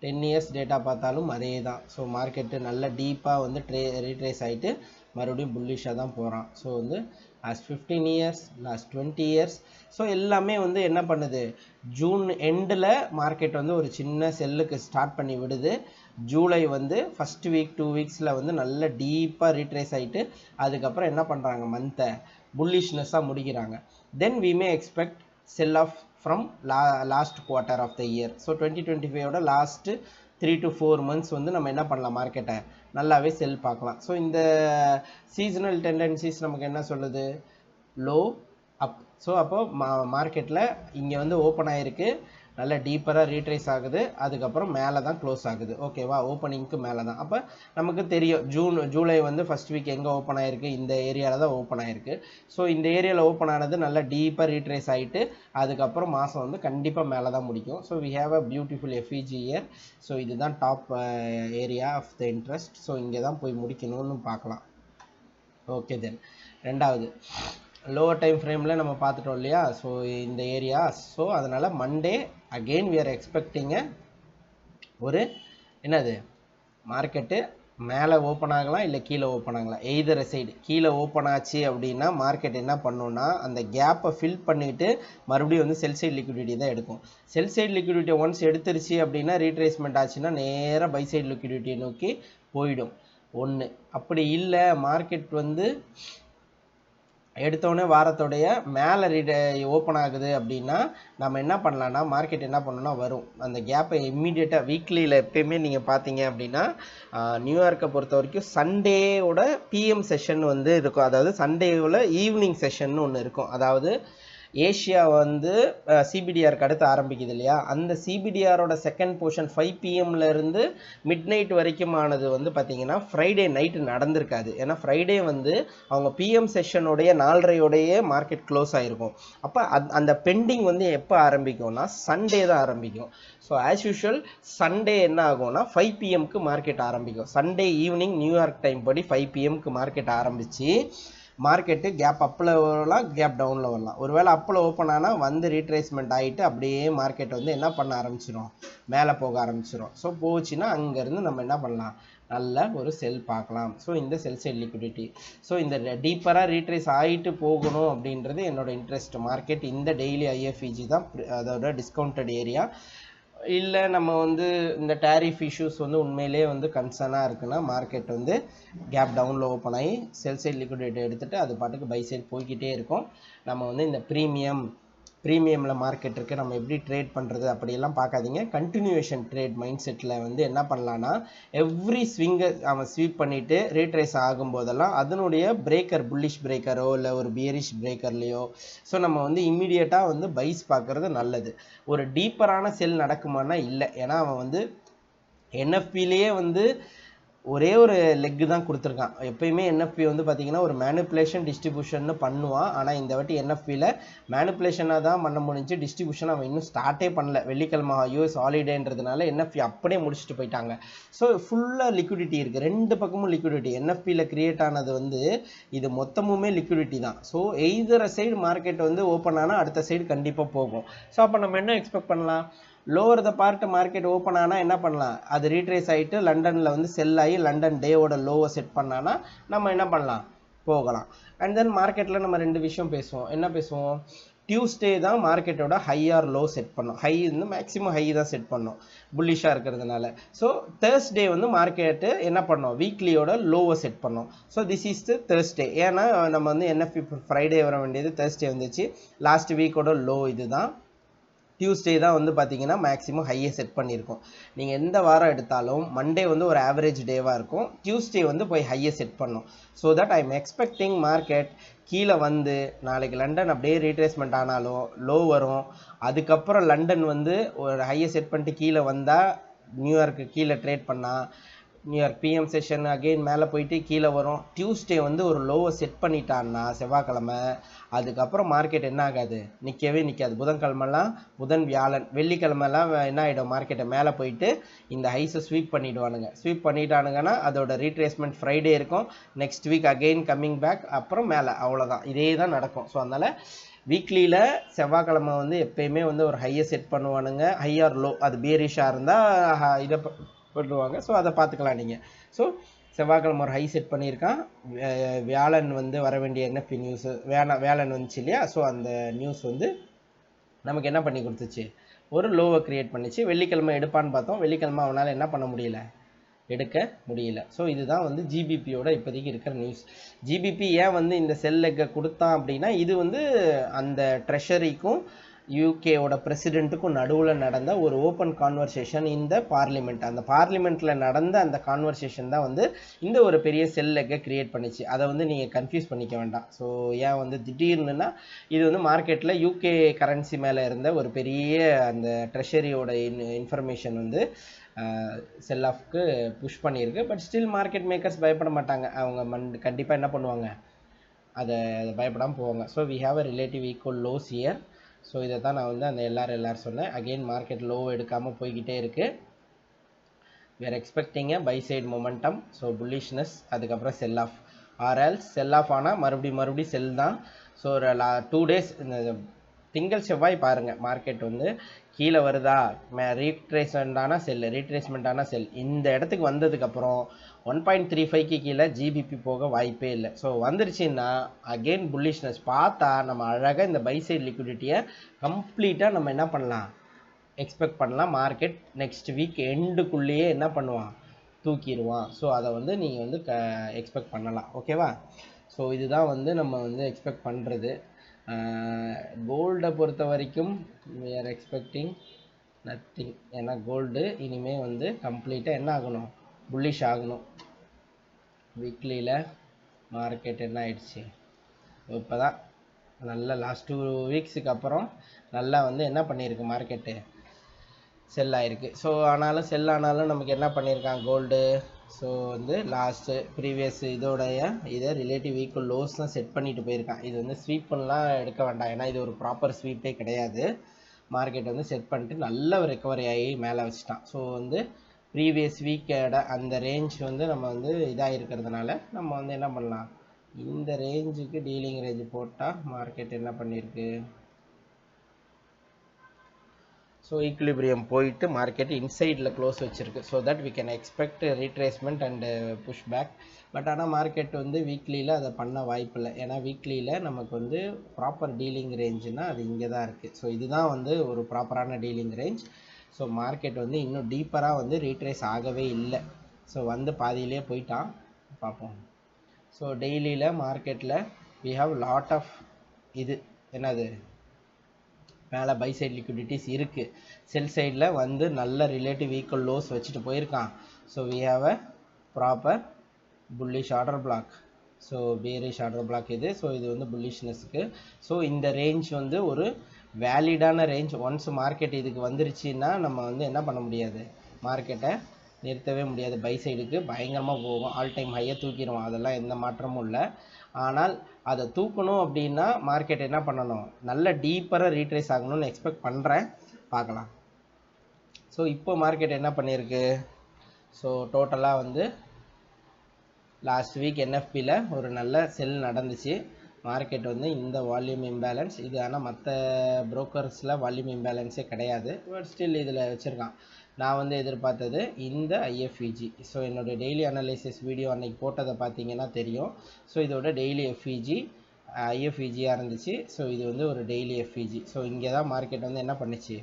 10 இயர்ஸ் டேட்டா பார்த்தாலும் அதே தான். ஸோ மார்க்கெட்டு நல்ல டீப்பாக வந்து ரீட்ரேஸ் ஆகிட்டு மறுபடியும் புல்லிஷாக தான் போகிறான். ஸோ வந்து last 15 years last 20 years so எல்லாமே வந்து என்ன பண்ணுது, ஜூன் எண்டில் மார்க்கெட் வந்து ஒரு சின்ன செல்லுக்கு ஸ்டார்ட் பண்ணி விடுது. ஜூலை வந்து ஃபஸ்ட் வீக் 2 வீக்ஸில் வந்து நல்ல டீப்பாக ரீட்ரேஸ் ஆகிட்டு அதுக்கப்புறம் என்ன பண்ணுறாங்க, மந்த்தை புல்லிஷ்னஸாக முடிக்கிறாங்க. Then we may expect sell off from last quarter of the year. So 2025 last 3 to 4 months வந்து நம்ம என்ன பண்ணலாம், மார்க்கெட்டை நல்லாவே செல் பார்க்கலாம். ஸோ இந்த சீசனல் டெண்டன்சிஸ் நமக்கு என்ன சொல்லுது, லோ அப். ஸோ அப்போ மார்க்கெட்டில் இங்கே வந்து ஓப்பன் ஆகிருக்கு, நல்ல டீப்பராக ரீட்ரேஸ் ஆகுது, அதுக்கப்புறம் மேலே தான் க்ளோஸ் ஆகுது. ஓகேவா, ஓப்பனிங்க்கு மேலே தான். அப்போ நமக்கு தெரியும் ஜூலை வந்து ஃபர்ஸ்ட் வீக் எங்கே ஓப்பன் ஆயிருக்கு, இந்த ஏரியாவில் தான் ஓப்பன் ஆயிருக்கு. ஸோ இந்த ஏரியாவில் ஓப்பன் ஆனது நல்லா டீப்பாக ரீட்ரேஸ் ஆகிட்டு அதுக்கப்புறம் மாதம் வந்து கண்டிப்பாக மேலே தான் முடிக்கும். So we have a beautiful FVG here. So இதுதான் top area of the interest. So இங்கே தான் போய் முடிக்கணும்னு பார்க்கலாம். ஓகே, தென் ரெண்டாவது லோவர் டைம் ஃப்ரேமில் நம்ம பார்த்துட்டோம் இல்லையா. ஸோ இந்த ஏரியா, ஸோ அதனால் மண்டே அகெயின் வி ஆர் எக்ஸ்பெக்டிங்க ஒரு என்னது மார்க்கெட்டு மேலே ஓப்பன் ஆகலாம், இல்லை கீழே ஓப்பன் ஆகலாம். எய்தர் சைடு கீழே ஓப்பன் ஆச்சு அப்படின்னா மார்க்கெட் என்ன பண்ணுன்னா அந்த கேப்பை ஃபில் பண்ணிவிட்டு மறுபடியும் வந்து செல் சைடு லிக்விடிட்டி தான் எடுக்கும். செல் சைடு லிக்விடிட்டியை ஒன்ஸ் எடுத்துருச்சு அப்படின்னா ரீட்ரேஸ்மெண்ட் ஆச்சுன்னா நேராக பை சைடு லிக்விடிட்டியை நோக்கி போயிடும். ஒன்று அப்படி இல்லை, மார்க்கெட் வந்து எடுத்தோடனே வாரத்தோடைய மேலே ஓப்பன் ஆகுது அப்படின்னா நம்ம என்ன பண்ணலான்னா மார்க்கெட் என்ன பண்ணணும்னா வரும் அந்த கேப்பை இம்மீடியட்டாக வீக்லியில் எப்பயுமே நீங்கள் பார்த்தீங்க அப்படின்னா நியூயார்க்கை பொறுத்த வரைக்கும் சண்டேவோட பிஎம் செஷன் வந்து இருக்கும். அதாவது சண்டேவில் ஈவினிங் செஷன் ஒன்று இருக்கும். அதாவது ஏஷியா வந்து சிபிடிஆருக்கு அடுத்து ஆரம்பிக்குது இல்லையா, அந்த சிபிடிஆரோட செகண்ட் போர்ஷன் 5 PM இருந்து மிட் நைட் வரைக்கும் ஆனது வந்து பார்த்தீங்கன்னா ஃப்ரைடே நைட்டு நடந்திருக்காது. ஏன்னா ஃப்ரைடே வந்து அவங்க பிஎம் செஷனுடைய 4:30 மார்க்கெட் க்ளோஸ் ஆகிருக்கும். அப்போ அந்த பெண்டிங் வந்து எப்போ ஆரம்பிக்கும்னா சண்டே தான் ஆரம்பிக்கும். ஸோ ஆஸ் யூஷுவல் சண்டே என்ன ஆகும்னா 5 PM மார்க்கெட் ஆரம்பிக்கும். சண்டே ஈவினிங் நியூயார்க் டைம் படி 5 PM மார்க்கெட் ஆரம்பித்து மார்க்கெட்டு கேப் அப்பில் வரலாம், கேப் டவுனில் வரலாம். ஒருவேளை அப்பில் ஓப்பன் ஆனால் வந்து ரீட்ரேஸ்மெண்ட் ஆகிட்டு அப்படியே மார்க்கெட் வந்து என்ன பண்ண ஆரம்பிச்சிடும், மேலே போக ஆரம்பிச்சிடும். ஸோ போச்சுன்னா அங்கேருந்து நம்ம என்ன பண்ணலாம், நல்ல ஒரு செல் பார்க்கலாம். ஸோ இந்த செல் சைட் லிக்விடிட்டி, ஸோ இந்த டீப்பராக ரீட்ரேஸ் ஆகிட்டு போகணும் அப்படின்றது என்னோட இன்ட்ரெஸ்ட். மார்க்கெட் இந்த டெய்லி ஐஎஃப்இஜி தான் அதோட டிஸ்கவுண்டட் ஏரியா. இல்லை நம்ம வந்து இந்த டேரிஃப் இஷ்யூஸ் வந்து உண்மையிலே வந்து கன்சர்னாக இருக்குன்னா மார்க்கெட் வந்து கேப் டவுனில் ஓப்பன் ஆகி செல் சைட் லிக்விடிட்டி எடுத்துகிட்டு அது பாட்டுக்கு பை சைட் போய்கிட்டே இருக்கும். நம்ம வந்து இந்த ப்ரீமியமில் மார்க்கெட் இருக்குது, நம்ம எப்படி ட்ரேட் பண்ணுறது அப்படியெல்லாம் பார்க்காதீங்க. கண்டினியூவேஷன் ட்ரேட் மைண்ட் செட்டில் வந்து என்ன பண்ணலான்னா எவ்ரி ஸ்விங்கை அவன் ஸ்வீப் பண்ணிவிட்டு ரீட்ரேஸ் ஆகும்போதெல்லாம் அதனுடைய பிரேக்கர் புல்லிஷ் பிரேக்கரோ இல்லை ஒரு பியரிஷ் பிரேக்கர்லையோ ஸோ நம்ம வந்து இம்மிடியேட்டாக வந்து பைஸ் பார்க்குறது நல்லது. ஒரு டீப்பரான செல் நடக்குமானா இல்லை. ஏன்னா அவன் வந்து என்எஃபிலேயே வந்து ஒரே ஒரு லெக்கு தான் கொடுத்துருக்கான். எப்பயுமே என்எஃப்பி வந்து பார்த்தீங்கன்னா ஒரு மேனிப்புலேஷன் டிஸ்ட்ரிபியூஷன் பண்ணுவான். ஆனால் இந்த வாட்டி என்எஃப்பியில் மேனிப்புலேஷனாக தான் பண்ண முடிஞ்சு, டிஸ்ட்ரிபியூஷன் அவன் இன்னும் ஸ்டார்ட்டே பண்ணல. வெள்ளிக்கிழமை யூஎஸ் ஹாலிடேன்றதுனால என்எஃப்பி அப்படியே முடிச்சுட்டு போயிட்டாங்க. ஸோ ஃபுல்லாக லிக்விடிட்டி இருக்குது, ரெண்டு பக்கமும் லிக்விடிட்டி. என்எஃப்பியில் கிரியேட் ஆனது வந்து இது மொத்தமுமே லிக்விடிட்டி தான். ஸோ எய்தர் சைடு மார்க்கெட் வந்து ஓப்பன் ஆனால் அடுத்த சைடு கண்டிப்பாக போகும். ஸோ அப்போ நம்ம என்ன எக்ஸ்பெக்ட் பண்ணலாம், lower the part market open ஆனால் என்ன பண்ணலாம், அது ரீட்ரேஸ் ஆகிட்டு லண்டனில் வந்து செல் ஆகி லண்டன் டேவோட லோவை செட் பண்ணானா நம்ம என்ன பண்ணலாம், போகலாம். அண்ட் தென் மார்க்கெட்டில் நம்ம ரெண்டு விஷயம் பேசுவோம். என்ன பேசுவோம், டியூஸ்டே தான் மார்க்கெட்டோட ஹை ஆர் லோ செட் பண்ணோம். ஹை வந்து மேக்ஸிமம் ஹை தான் செட் பண்ணோம் புல்லிஷாக இருக்கிறதுனால. ஸோ தேர்ஸ்டே வந்து மார்க்கெட்டு என்ன பண்ணோம், வீக்லியோட லோவை செட் பண்ணோம். So this is the Thursday. ஏன்னா நம்ம வந்து என்எஃப்பி ஃப்ரைடே வர வேண்டியது தேர்ஸ்டே வந்துச்சு. லாஸ்ட் வீக்கோட லோ இது தான். டியூஸ்டே தான் வந்து பார்த்தீங்கன்னா மேக்ஸிமம் ஹையை செட் பண்ணியிருக்கோம். நீங்கள் எந்த வாரம் எடுத்தாலும் மண்டே வந்து ஒரு ஆவரேஜ் டேவாக இருக்கும், டியூஸ்டே வந்து போய் ஹையை செட் பண்ணும். So that I am expecting market கீழே வந்து நாளைக்கு லண்டன் அப்படியே ரீட்ரேஸ்மெண்ட் ஆனாலும் லோ வரும். அதுக்கப்புறம் லண்டன் வந்து ஒரு ஹையை செட் பண்ணிட்டு கீழே வந்தால் நியூயார்க்கு கீழே ட்ரேட் பண்ணால் நியூயார்க் பிஎம் செஷன் அகெயின் மேலே போயிட்டு கீழே வரும். டியூஸ்டே வந்து ஒரு லோவை செட் பண்ணிட்டான்னா செவ்வாய்க்கிழமை, அதுக்கப்புறம் மார்க்கெட் என்ன ஆகாது, நிற்கவே நிற்காது. புதன்கிழமெல்லாம் புதன் வியாழன் வெள்ளிக்கிழமெல்லாம் என்ன ஆகிடும், மார்க்கெட்டை மேலே போயிட்டு இந்த ஹைஸை ஸ்வீப் பண்ணிவிடுவானுங்க. ஸ்வீப் பண்ணிட்டானுங்கன்னா அதோட ரீட்ரேஸ்மெண்ட் ஃப்ரைடே இருக்கும். Next week again coming back, அப்புறம் மேலே, அவ்வளோதான். இதே தான் நடக்கும். ஸோ அதனால் வீக்லியில் செவ்வாய்க்கிழமை வந்து எப்பயுமே வந்து ஒரு ஹையை செட் பண்ணுவானுங்க. ஹை ஆர் லோ, அது பியரிஷாக இருந்தால் இதை பண்ணுவாங்க. ஸோ அதை பார்த்துக்கலாம் நீங்கள். ஸோ செவ்வாய்க்கிழமை ஒரு ஹை செட் பண்ணியிருக்கான். வியாழன் வந்து வர வேண்டிய என்எஃப்பி நியூஸு வியாழன் வந்துச்சு இல்லையா. ஸோ அந்த நியூஸ் வந்து நமக்கு என்ன பண்ணி கொடுத்துச்சு, ஒரு லோவை க்ரியேட் பண்ணிச்சு. வெள்ளிக்கிழமை எடுப்பான்னு பார்த்தோம், வெள்ளிக்கிழமை அவனால் என்ன பண்ண முடியல, எடுக்க முடியல. ஸோ இதுதான் வந்து ஜிபிபியோட இப்போதைக்கு இருக்கிற நியூஸ். ஜிபிபி ஏன் வந்து இந்த செல் லெக்கை கொடுத்தான் அப்படின்னா இது வந்து அந்த ட்ரெஷரிக்கும் யூகேவோட பிரசிடெண்ட்டுக்கும் நடுவில் நடந்த ஒரு ஓப்பன் கான்வர்சேஷன் இந்த பார்லிமெண்ட். அந்த பார்லிமெண்ட்டில் நடந்த அந்த கான்வர்சேஷன் தான் வந்து இந்த ஒரு பெரிய செல் லெக்கை க்ரியேட் பண்ணிச்சு. அதை வந்து நீங்கள் கன்ஃபியூஸ் பண்ணிக்க வேண்டாம். ஸோ ஏன் வந்து திடீர்னுனா இது வந்து மார்க்கெட்டில் யூகே கரன்சி மேலே இருந்த ஒரு பெரிய அந்த ட்ரெஷரியோட இன்ஃபர்மேஷன் வந்து செல் ஆஃப்க்கு புஷ் பண்ணியிருக்கு. பட் ஸ்டில் மார்க்கெட் மேக்கர்ஸ் பயப்பட மாட்டாங்க. அவங்க கண்டிப்பாக என்ன பண்ணுவாங்க, அதை பயப்படாமல் போவாங்க. So we have a relative equal lows here. ஸோ இதை தான் நான் வந்து அந்த எல்லாரும் சொன்னேன். அகெயின் மார்க்கெட் லோ எடுக்காமல் போய்கிட்டே இருக்குது. we are expecting a buy side momentum. So bullishness, அதுக்கப்புறம் செல் ஆஃப் ஆர்எல்ஸ் செல் ஆஃப் ஆனால் மறுபடியும் செல் தான். ஸோ ஒரு 2 days இந்த திங்கள் செவ்வாய் பாருங்கள் மார்க்கெட் வந்து கீழே வருதா, ரீட்ரேஸ்மெண்ட்டான செல். இந்த இடத்துக்கு வந்ததுக்கப்புறம் 1.35க்கு கீழே ஜிபிபி போக வாய்ப்பே இல்லை. ஸோ வந்துருச்சுன்னா அகெயின் புல்லிஷ்னஸ் பார்த்தா நம்ம அழகாக இந்த பை சைட் லிக்விடிட்டியை கம்ப்ளீட்டாக நம்ம என்ன பண்ணலாம், எக்ஸ்பெக்ட் பண்ணலாம். மார்க்கெட் நெக்ஸ்ட் வீக் எண்டுக்குள்ளேயே என்ன பண்ணுவான், தூக்கிடுவான். ஸோ அதை வந்து நீங்கள் வந்து எக்ஸ்பெக்ட் பண்ணலாம். ஓகேவா? ஸோ இதுதான் வந்து நம்ம வந்து எக்ஸ்பெக்ட் பண்ணுறது. கோல்டை பொறுத்த வரைக்கும் we are expecting nothing. ஏன்னா கோல்டு இனிமேல் வந்து கம்ப்ளீட்டாக என்ன ஆகணும், புல்லிஷ் ஆகணும். வீக்லியில் மார்க்கெட் என்ன ஆயிடுச்சு, இப்போ தான் நல்லா லாஸ்ட் 2 வீக்ஸுக்கு அப்புறம் நல்லா வந்து என்ன பண்ணியிருக்கு, மார்க்கெட்டு செல் ஆகிருக்கு. ஸோ செல் ஆனாலும் நமக்கு என்ன பண்ணியிருக்கான் கோல்டு, ஸோ வந்து லாஸ்ட்டு ப்ரீவியஸ் இதை ரிலேட்டிவ் ஈக்குவல் லோஸ் தான் செட் பண்ணிட்டு போயிருக்கான். இது வந்து ஸ்வீப் பண்ணலாம் எடுக்க வேண்டாம், ஏன்னா இது ஒரு ப்ராப்பர் ஸ்வீப்பே கிடையாது. மார்க்கெட் வந்து செட் பண்ணிட்டு நல்ல ரெக்கவரி ஆகி மேலே வச்சுட்டான். ஸோ வந்து ப்ரீவியஸ் வீக்கோட அந்த ரேஞ்ச் வந்து நம்ம வந்து இதாக இருக்கிறதுனால நம்ம வந்து என்ன பண்ணலாம், இந்த ரேஞ்சுக்கு டீலிங் ரேஞ்சு போட்டால் மார்க்கெட் என்ன பண்ணியிருக்கு, ஸோ ஈக்குலிபிரியம் போயிட்டு மார்க்கெட் இன்சைடில் க்ளோஸ் வச்சுருக்கு. So that we can expect retracement and push back. But ஆனால் மார்க்கெட் வந்து வீக்லியில் அதை பண்ண வாய்ப்பில்லை. ஏன்னா வீக்லியில் நமக்கு வந்து ப்ராப்பர் டீலிங் ரேஞ்சுனால் அது இங்கே தான் இருக்குது. ஸோ இதுதான் வந்து ஒரு ப்ராப்பரான டீலிங் ரேஞ்ச். ஸோ மார்க்கெட் வந்து இன்னும் டீப்பராக வந்து ரீட்ரேஸ் ஆகவே இல்லை. ஸோ வந்து பாதியிலே போயிட்டான், பார்ப்போம். ஸோ டெய்லியில் மார்க்கெட்டில் வி ஹாவ் லாட் ஆஃப் இது என்னது மேலே பை சைட் லிக்விடிட்டிஸ் இருக்குது. செல் சைடில் வந்து நல்ல ரிலேட்டிவ் ஈக்குவல் லோஸ் வச்சுட்டு போயிருக்கான். So we have a proper bullish order block. So bearish order block இது. ஸோ இது வந்து புல்லிஷ்னஸ்க்கு. ஸோ இந்த ரேஞ்ச் வந்து ஒரு வேலிடான ரேஞ்ச். ஒன்ஸ் மார்க்கெட் இதுக்கு வந்துருச்சுன்னா நம்ம வந்து என்ன பண்ண முடியாது, மார்க்கெட்டை நிறுத்தவே முடியாது. பை சைடுக்கு பயங்கரமாக போகும், ஆல் டைம் ஹையை தூக்கிடுவோம், அதெல்லாம் எந்த மாற்றமும் இல்லை. ஆனால் அதை தூக்கணும் அப்படின்னா மார்க்கெட் என்ன பண்ணணும், நல்ல டீப்பராக ரீட்ரேஸ் ஆகணும்னு எக்ஸ்பெக்ட் பண்ணுறேன், பார்க்கலாம். ஸோ இப்போ மார்க்கெட் என்ன பண்ணியிருக்கு, ஸோ டோட்டலாக வந்து லாஸ்ட் வீக் என்எஃபியில் ஒரு நல்ல செல் நடந்துச்சு. மார்க்கெட் வந்து இந்த வால்யூம் இம்பேலன்ஸ் இது, ஆனால் மற்ற புரோக்கர்ஸில் வால்யூம் இம்பேலன்ஸே கிடையாது. பட் ஸ்டில் இதில் வச்சுருக்கான். நான் வந்து எதிர்பார்த்தது இந்த ஐஎஃப்இஜி. ஸோ என்னோடய டெய்லி அனலைசிஸ் வீடியோ அன்றைக்கி போட்டதை பார்த்தீங்கன்னா தெரியும். ஸோ இதோட டெய்லி ஐஎஃப்இஜியாக இருந்துச்சு. ஸோ இது வந்து ஒரு டெய்லி எஃப்இஜி. ஸோ இங்கே தான் மார்க்கெட் வந்து என்ன பண்ணிச்சு,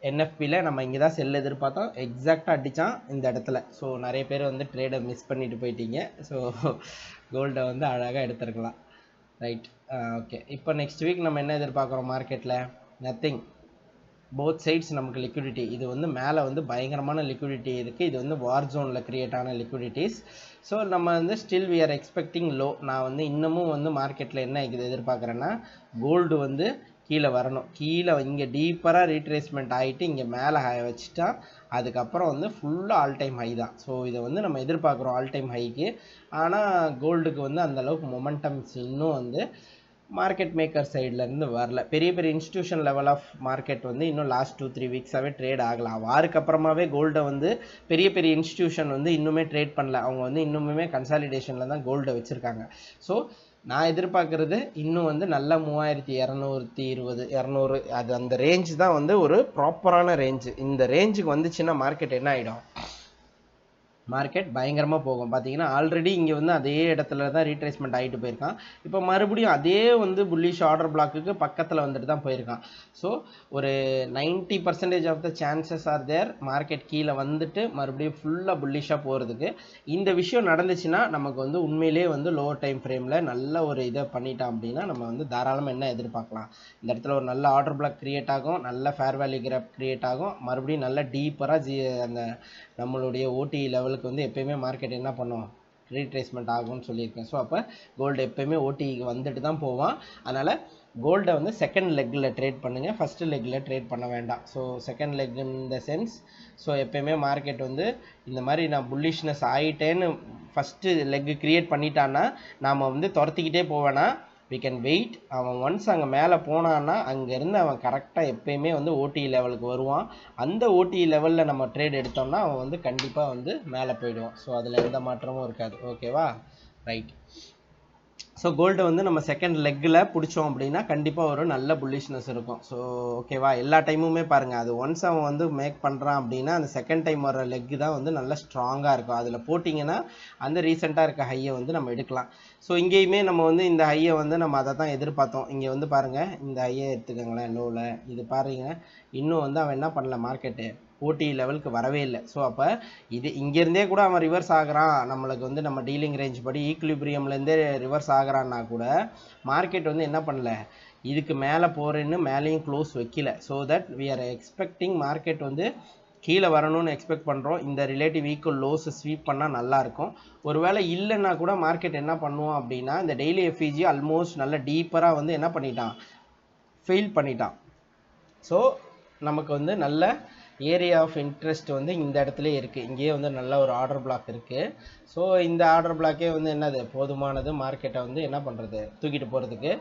என்எஃபியில் நம்ம இங்கே தான் செல் எதிர்பார்த்தோம், எக்ஸாக்டாக அடித்தான் இந்த இடத்துல. ஸோ நிறைய பேர் வந்து ட்ரேடை மிஸ் பண்ணிட்டு போயிட்டீங்க. ஸோ கோல்டை வந்து அழகாக எடுத்துருக்கலாம். Right, okay. இப்போ நெக்ஸ்ட் வீக் நம்ம என்ன எதிர்பார்க்குறோம் மார்க்கெட்டில், நத்திங். போத் சைட்ஸ் நமக்கு லிக்விடிட்டி, இது வந்து மேலே வந்து பயங்கரமான லிக்விடிட்டி இருக்குது. இது வந்து வார் ஜோனில் க்ரியேட் ஆன லிக்விடிட்டிஸ். ஸோ நம்ம வந்து still we are expecting low. நான் வந்து இன்னமும் வந்து மார்க்கெட்டில் என்ன இது எதிர்பார்க்குறேன்னா, கோல்டு வந்து கீழே வரணும். கீழே இங்கே டீப்பராக ரீட்ரேஸ்மெண்ட் ஆகிட்டு இங்கே மேலே வச்சுட்டா அதுக்கப்புறம் வந்து ஃபுல்லாக ஆல் டைம் ஹை தான். ஸோ இதை வந்து நம்ம எதிர்பார்க்குறோம் ஆல் டைம் ஹைக்கு. ஆனால் கோல்டுக்கு வந்து அந்தளவுக்கு மொமெண்டம்ஸ் இன்னும் வந்து மார்க்கெட் மேக்கர் சைட்லேருந்து வரல. பெரிய பெரிய இன்ஸ்டியூஷன் லெவல் ஆஃப் மார்க்கெட் வந்து இன்னும் லாஸ்ட் 2-3 வீக்ஸாகவே ட்ரேட் ஆகலாம். வாருக்கு அப்புறமாவே கோல்டை வந்து பெரிய பெரிய இன்ஸ்டியூஷன் வந்து இன்னுமே ட்ரேட் பண்ணல. அவங்க வந்து இன்னுமே கன்சாலிடேஷனில் தான் கோல்டை வச்சுருக்காங்க. ஸோ நான் எதிர்பார்க்குறது இன்னும் வந்து நல்ல 3220 200 அது அந்த ரேஞ்ச் தான் வந்து ஒரு ப்ராப்பரான ரேஞ்சு. இந்த ரேஞ்சுக்கு வந்துச்சுன்னா மார்க்கெட் என்ன ஆகிடும், மார்க்கெட் பயங்கரமாக போகும். பார்த்தீங்கன்னா ஆல்ரெடி இங்கே வந்து அதே இடத்துல தான் ரீட்ரேஸ்மெண்ட் ஆகிட்டு போயிருக்கான். இப்போ மறுபடியும் அதே வந்து புல்லிஷ் ஆர்டர் பிளாக்குக்கு பக்கத்தில் வந்துட்டு தான் போயிருக்கான். ஸோ ஒரு 90% of the chances are there market கீழே வந்துட்டு மறுபடியும் ஃபுல்லாக புல்லிஷாக போகிறதுக்கு. இந்த விஷயம் நடந்துச்சுன்னா நமக்கு வந்து உண்மையிலேயே வந்து லோவர் டைம் ஃப்ரேமில் நல்ல ஒரு இதை பண்ணிட்டோம் அப்படின்னா நம்ம வந்து தாராளமாக என்ன எதிர்பார்க்கலாம், இந்த இடத்துல ஒரு நல்ல ஆர்டர் பிளாக் கிரியேட் ஆகும், நல்ல ஃபேர் வேல்யூ கேப் கிரியேட் ஆகும், மறுபடியும் நல்ல டீப்பராக அந்த நம்மளுடைய ஓடி லெவலுக்கு வந்து எப்பயுமே மார்க்கெட் என்ன பண்ணும், ரீட்ரேஸ்மெண்ட் ஆகும்னு சொல்லியிருக்கேன். ஸோ அப்போ கோல்டு எப்பயுமே ஓடிக்கு வந்துட்டு தான் போவான். அதனால் கோல்டை வந்து செகண்ட் லெக்கில் ட்ரேட் பண்ணுங்கள், ஃபஸ்ட்டு லெக்கில் ட்ரேட் பண்ண வேண்டாம். So second leg in the sense, so எப்பயுமே மார்க்கெட் வந்து இந்த மாதிரி நான் புல்லிஷ்னஸ் ஆகிட்டேன்னு ஃபஸ்ட்டு லெக்கு க்ரியேட் பண்ணிட்டான்னா நாம் வந்து துரத்திக்கிட்டே போவேன்னா we can wait. அவன் ஒன்ஸ் அங்கே மேலே போனான்னா அங்கேருந்து அவன் கரெக்டாக எப்பயுமே வந்து ஓடி லெவலுக்கு வருவான். அந்த ஓடி லெவலில் நம்ம ட்ரேட் எடுத்தோம்னா அவன் வந்து கண்டிப்பாக வந்து மேலே போயிடுவான். ஸோ அதில் எந்த மாற்றமும் இருக்காது. ஓகேவா, ரைட். ஸோ கோல்டு வந்து நம்ம செகண்ட் லெக்கில் பிடிச்சோம் அப்படின்னா கண்டிப்பாக ஒரு நல்ல புல்லிஷ்னஸ் இருக்கும். ஸோ ஓகேவா, எல்லா டைமுமே பாருங்கள், அது ஒன்ஸ் அவன் வந்து மேக் பண்ணுறான் அப்படின்னா அந்த செகண்ட் டைம் வர லெக்கு தான் வந்து நல்லா ஸ்ட்ராங்காக இருக்கும். அதில் போட்டிங்கன்னா அந்த ரீசெண்டாக இருக்க ஹையை வந்து நம்ம எடுக்கலாம். ஸோ இங்கேயுமே நம்ம வந்து இந்த ஹையை வந்து நம்ம அதை தான் எதிர்பார்த்தோம். இங்கே வந்து பாருங்கள், இந்த ஹையை எடுத்துக்கோங்களேன் லோவில், இது பாருங்கள் இன்னும் வந்து அவன் என்ன பண்ணல, மார்க்கெட்டு ஓடி லெவலுக்கு வரவே இல்லை. ஸோ அப்போ இது இங்கேருந்தே கூட அவன் ரிவர்ஸ் ஆகிறான், நம்மளுக்கு வந்து நம்ம டீலிங் ரேஞ்ச் படி ஈக்குலிபிரியம்லேருந்தே ரிவர்ஸ் ஆகிறான்னா கூட மார்க்கெட் வந்து என்ன பண்ணல, இதுக்கு மேலே போகிறேன்னு மேலேயும் க்ளோஸ் வைக்கல. So that we are expecting market வந்து கீழே வரணும்னு எக்ஸ்பெக்ட் பண்ணுறோம். இந்த ரிலேட்டிவ் ஈக்குவல் லோஸை ஸ்வீப் பண்ணால் நல்லாயிருக்கும். ஒருவேளை இல்லைன்னா கூட மார்க்கெட் என்ன பண்ணுவோம் அப்படின்னா இந்த டெய்லி எஃப்இஜி ஆல்மோஸ்ட் நல்ல டீப்பராக வந்து என்ன பண்ணிட்டான், ஃபெயில் பண்ணிட்டான். ஸோ நமக்கு வந்து நல்ல ஏரியா ஆஃப் இன்ட்ரெஸ்ட் வந்து இந்த இடத்துல இருக்குது. இங்கேயே வந்து நல்ல ஒரு ஆர்டர் பிளாக் இருக்குது. ஸோ இந்த ஆர்டர் பிளாக்கே வந்து என்னது போதுமானது மார்க்கெட்டை வந்து என்ன பண்ணுறது, தூக்கிட்டு போகிறதுக்கு.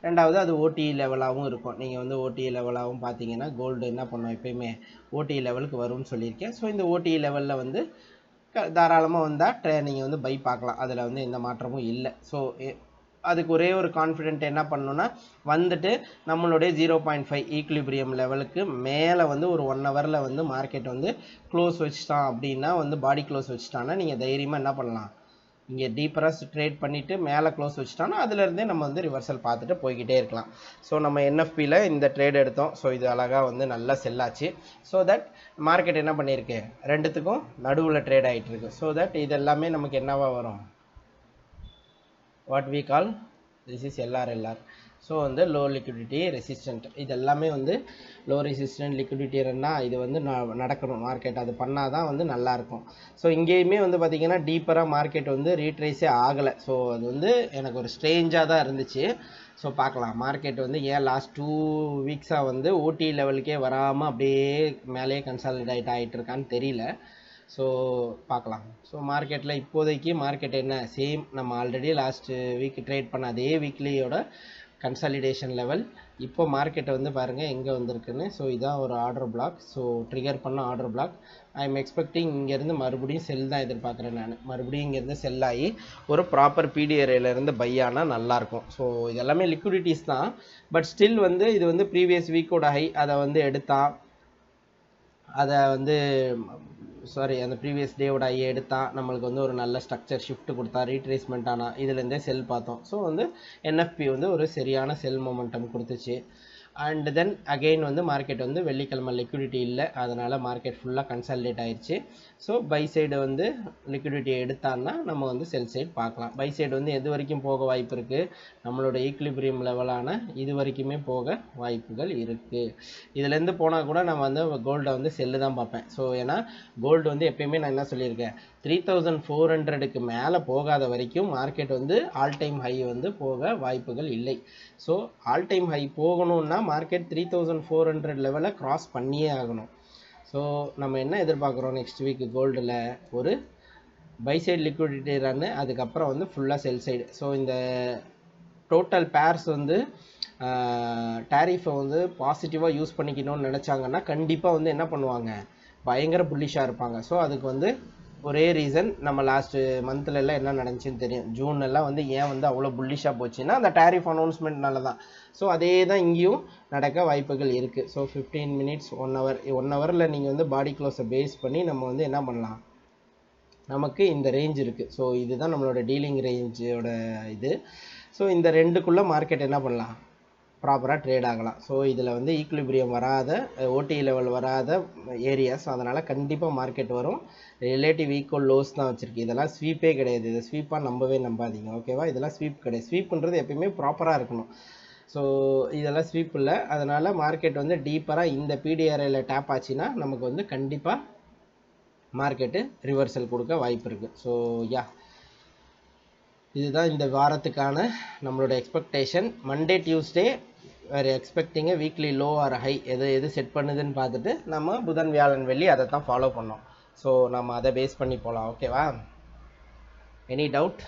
ரெண்டாவது அது ஓடி லெவலாகவும் இருக்கும். நீங்கள் வந்து ஓடி லெவலாகவும் பார்த்தீங்கன்னா கோல்டு என்ன பண்ணும், எப்பயுமே ஓடி லெவலுக்கு வரும்னு சொல்லியிருக்கேன். ஸோ இந்த ஓடி லெவலில் வந்து தாராளமாக வந்தால் நீங்கள் வந்து பை பார்க்கலாம், அதில் வந்து எந்த மாற்றமும் இல்லை. ஸோ அதுக்கு ஒரே ஒரு கான்ஃபிடென்ட் என்ன பண்ணணும்னா வந்துட்டு நம்மளுடைய 0.5 ஈக்குலிபிரியம் லெவலுக்கு மேலே வந்து ஒரு 1 ஹவரில் வந்து மார்க்கெட் வந்து க்ளோஸ் வச்சுட்டான் அப்படின்னா வந்து பாடி க்ளோஸ் வச்சுட்டான்னா நீங்கள் தைரியமாக என்ன பண்ணலாம், இங்கே டீப்பராக ட்ரேட் பண்ணிவிட்டு மேலே க்ளோஸ் வச்சுட்டான்னா அதுலேருந்தே நம்ம வந்து ரிவர்சல் பார்த்துட்டு போய்கிட்டே இருக்கலாம். ஸோ நம்ம என்எஃபியில் இந்த ட்ரேட் எடுத்தோம். ஸோ இது அழகாக வந்து நல்லா செல்லாச்சு. ஸோ தட் மார்க்கெட் என்ன பண்ணியிருக்கு, ரெண்டுத்துக்கும் நடுவில் ட்ரேட் ஆகிட்டு இருக்கு. ஸோ தட் இது எல்லாமே நமக்கு என்னவா வரும், what we call this is LRLR. So வந்து லோ லிக்விடிட்டி ரெசிஸ்டன்ட், இது எல்லாமே வந்து லோ ரெசிஸ்டன்ட் லிக்விடிட்டினா இது வந்து நடக்கணும் மார்க்கெட், அது பண்ணால் தான் வந்து நல்லாயிருக்கும். ஸோ இங்கேயுமே வந்து பார்த்திங்கன்னா டீப்பராக மார்க்கெட் வந்து ரீட்ரேஸே ஆகலை. ஸோ அது வந்து எனக்கு ஒரு ஸ்ட்ரேஞ்சாக தான் இருந்துச்சு. ஸோ பார்க்கலாம் மார்க்கெட் வந்து ஏன் லாஸ்ட் 2 வீக்ஸாக வந்து ஓடி லெவலுக்கே வராமல் அப்படியே மேலேயே கன்சாலிடேட் ஆகிட்டு இருக்கான்னு தெரியல. ஸோ பார்க்கலாம். ஸோ மார்க்கெட்டில் இப்போதைக்கு மார்க்கெட் என்ன சேம் நம்ம ஆல்ரெடி லாஸ்ட்டு வீக் ட்ரேட் பண்ண அதே வீக்லியோட கன்சாலிடேஷன் லெவல். இப்போ மார்க்கெட்டை வந்து பாருங்கள் எங்கே வந்திருக்குன்னு. ஸோ இதான் ஒரு ஆர்டர் பிளாக். ஸோ ட்ரிகர் பண்ண order black. I am expecting இங்கேருந்து மறுபடியும் செல் தான் எதிர்பார்க்குறேன் நான். மறுபடியும் இங்கேருந்து செல் ஆகி ஒரு ப்ராப்பர் பிடிஆர்ஏலேருந்து பை ஆனால் நல்லாயிருக்கும். ஸோ இது எல்லாமே லிக்விடிட்டிஸ் தான். பட் ஸ்டில் வந்து இது வந்து ப்ரீவியஸ் வீக்கோட ஹை, அதை வந்து எடுத்தான், அதை வந்து அந்த ப்ரீவியஸ் டேவோட ஐயை எடுத்தால் நம்மளுக்கு வந்து ஒரு நல்ல ஸ்ட்ரக்சர் ஷிஃப்ட் கொடுத்தா ரீட்ரேஸ்மெண்ட் ஆனால் இதுலேருந்தே செல் பார்த்தோம். ஸோ வந்து என்எஃப்பி வந்து ஒரு சரியான செல் மொமெண்டம் கொடுத்துச்சு. அண்ட் தென் அகெயின் வந்து மார்க்கெட் வந்து வெள்ளிக்கிழமை லிக்விடிட்டி இல்லை, அதனால் மார்க்கெட் ஃபுல்லாக கன்சாலிடேட் ஆயிடுச்சு. ஸோ பை சைடு வந்து லிக்விடிட்டியை எடுத்தான்னா நம்ம வந்து செல் சைடு பார்க்கலாம். பை சைடு வந்து எது வரைக்கும் போக வாய்ப்பு இருக்குது, நம்மளோட ஈக்குலிபிரியம் லெவலான இது வரைக்குமே போக வாய்ப்புகள் இருக்குது. இதுலேருந்து போனால் கூட நம்ம வந்து கோல்டை வந்து செல்லு தான் பார்ப்பேன். ஸோ ஏன்னா கோல்டு வந்து எப்பயுமே நான் என்ன சொல்லியிருக்கேன், 3400க்கு மேலே போகாத வரைக்கும் மார்க்கெட் வந்து ஆல் டைம் ஹை வந்து போக வாய்ப்புகள் இல்லை. ஸோ ஆல் டைம் ஹை போகணுன்னா மார்க்கெட் 3400 லெவலை கிராஸ் பண்ணியே ஆகணும். ஸோ நம்ம என்ன எதிர்பார்க்குறோம் நெக்ஸ்ட் வீக் கோல்டில், ஒரு பை சைடு லிக்விடிட்டி ரன்னு, அதுக்கப்புறம் வந்து ஃபுல்லாக செல் சைடு. ஸோ இந்த டோட்டல் பேர்ஸ் வந்து டேரிஃபை வந்து பாசிட்டிவாக யூஸ் பண்ணிக்கணும்னு நினச்சாங்கன்னா கண்டிப்பாக வந்து என்ன பண்ணுவாங்க, பயங்கர புல்லிஷாக இருப்பாங்க. ஸோ அதுக்கு வந்து ஒரே ரீசன், நம்ம லாஸ்ட்டு மந்த்லலாம் என்ன நடந்துச்சுன்னு தெரியும். ஜூன்லாம் வந்து ஏன் வந்து அவ்வளோ புல்லிஷாக போச்சுன்னா அந்த டேரிஃப் அனௌன்ஸ்மெண்ட்னால தான். ஸோ அதே தான் இங்கேயும் நடக்க வாய்ப்புகள் இருக்குது. ஸோ 15 மினிட்ஸ் 1 ஹவர் 1 ஹவரில் நீங்கள் வந்து பாடி க்ளோஸை பேஸ் பண்ணி நம்ம வந்து என்ன பண்ணலாம், நமக்கு இந்த ரேஞ்ச் இருக்குது. ஸோ இதுதான் நம்மளோட டீலிங் ரேஞ்சோட இது. ஸோ இந்த ரெண்டுக்குள்ளே மார்க்கெட் என்ன பண்ணலாம், ப்ராப்பராக ட்ரேட் ஆகலாம். ஸோ இதில் வந்து ஈக்குலிபிரியம் வராத, ஓடி லெவல் வராத ஏரியாஸ், அதனால் கண்டிப்பாக மார்க்கெட் வரும். ரிலேட்டிவ் ஈக்குவல் லோஸ் தான் வச்சுருக்கு. இதெல்லாம் ஸ்வீப்பே கிடையாது. இதை ஸ்வீப்பாக நம்பவே நம்பாதீங்க, ஓகேவா? இதெல்லாம் ஸ்வீப் கிடையாது. ஸ்வீப்புன்றது எப்பயுமே ப்ராப்பராக இருக்கணும். ஸோ இதெல்லாம் ஸ்வீப் இல்லை. அதனால் மார்க்கெட் வந்து டீப்பராக இந்த பிடிஆர்ஐயில் டேப் ஆச்சுன்னா நமக்கு வந்து கண்டிப்பாக மார்க்கெட்டு ரிவர்சல் கொடுக்க வாய்ப்பு இருக்குது. ஸோ யா, இதுதான் இந்த வாரத்துக்கான நம்மளோட எக்ஸ்பெக்டேஷன். மண்டே டியூஸ்டே வேறு எக்ஸ்பெக்டிங்க வீக்லி லோ ஆர் ஹை எது செட் பண்ணுதுன்னு பார்த்துட்டு நம்ம புதன் வியாழன் வெள்ளி அதை தான் ஃபாலோ பண்ணோம். ஸோ நம்ம அதை பேஸ் பண்ணி போகலாம், ஓகேவா? Any doubt?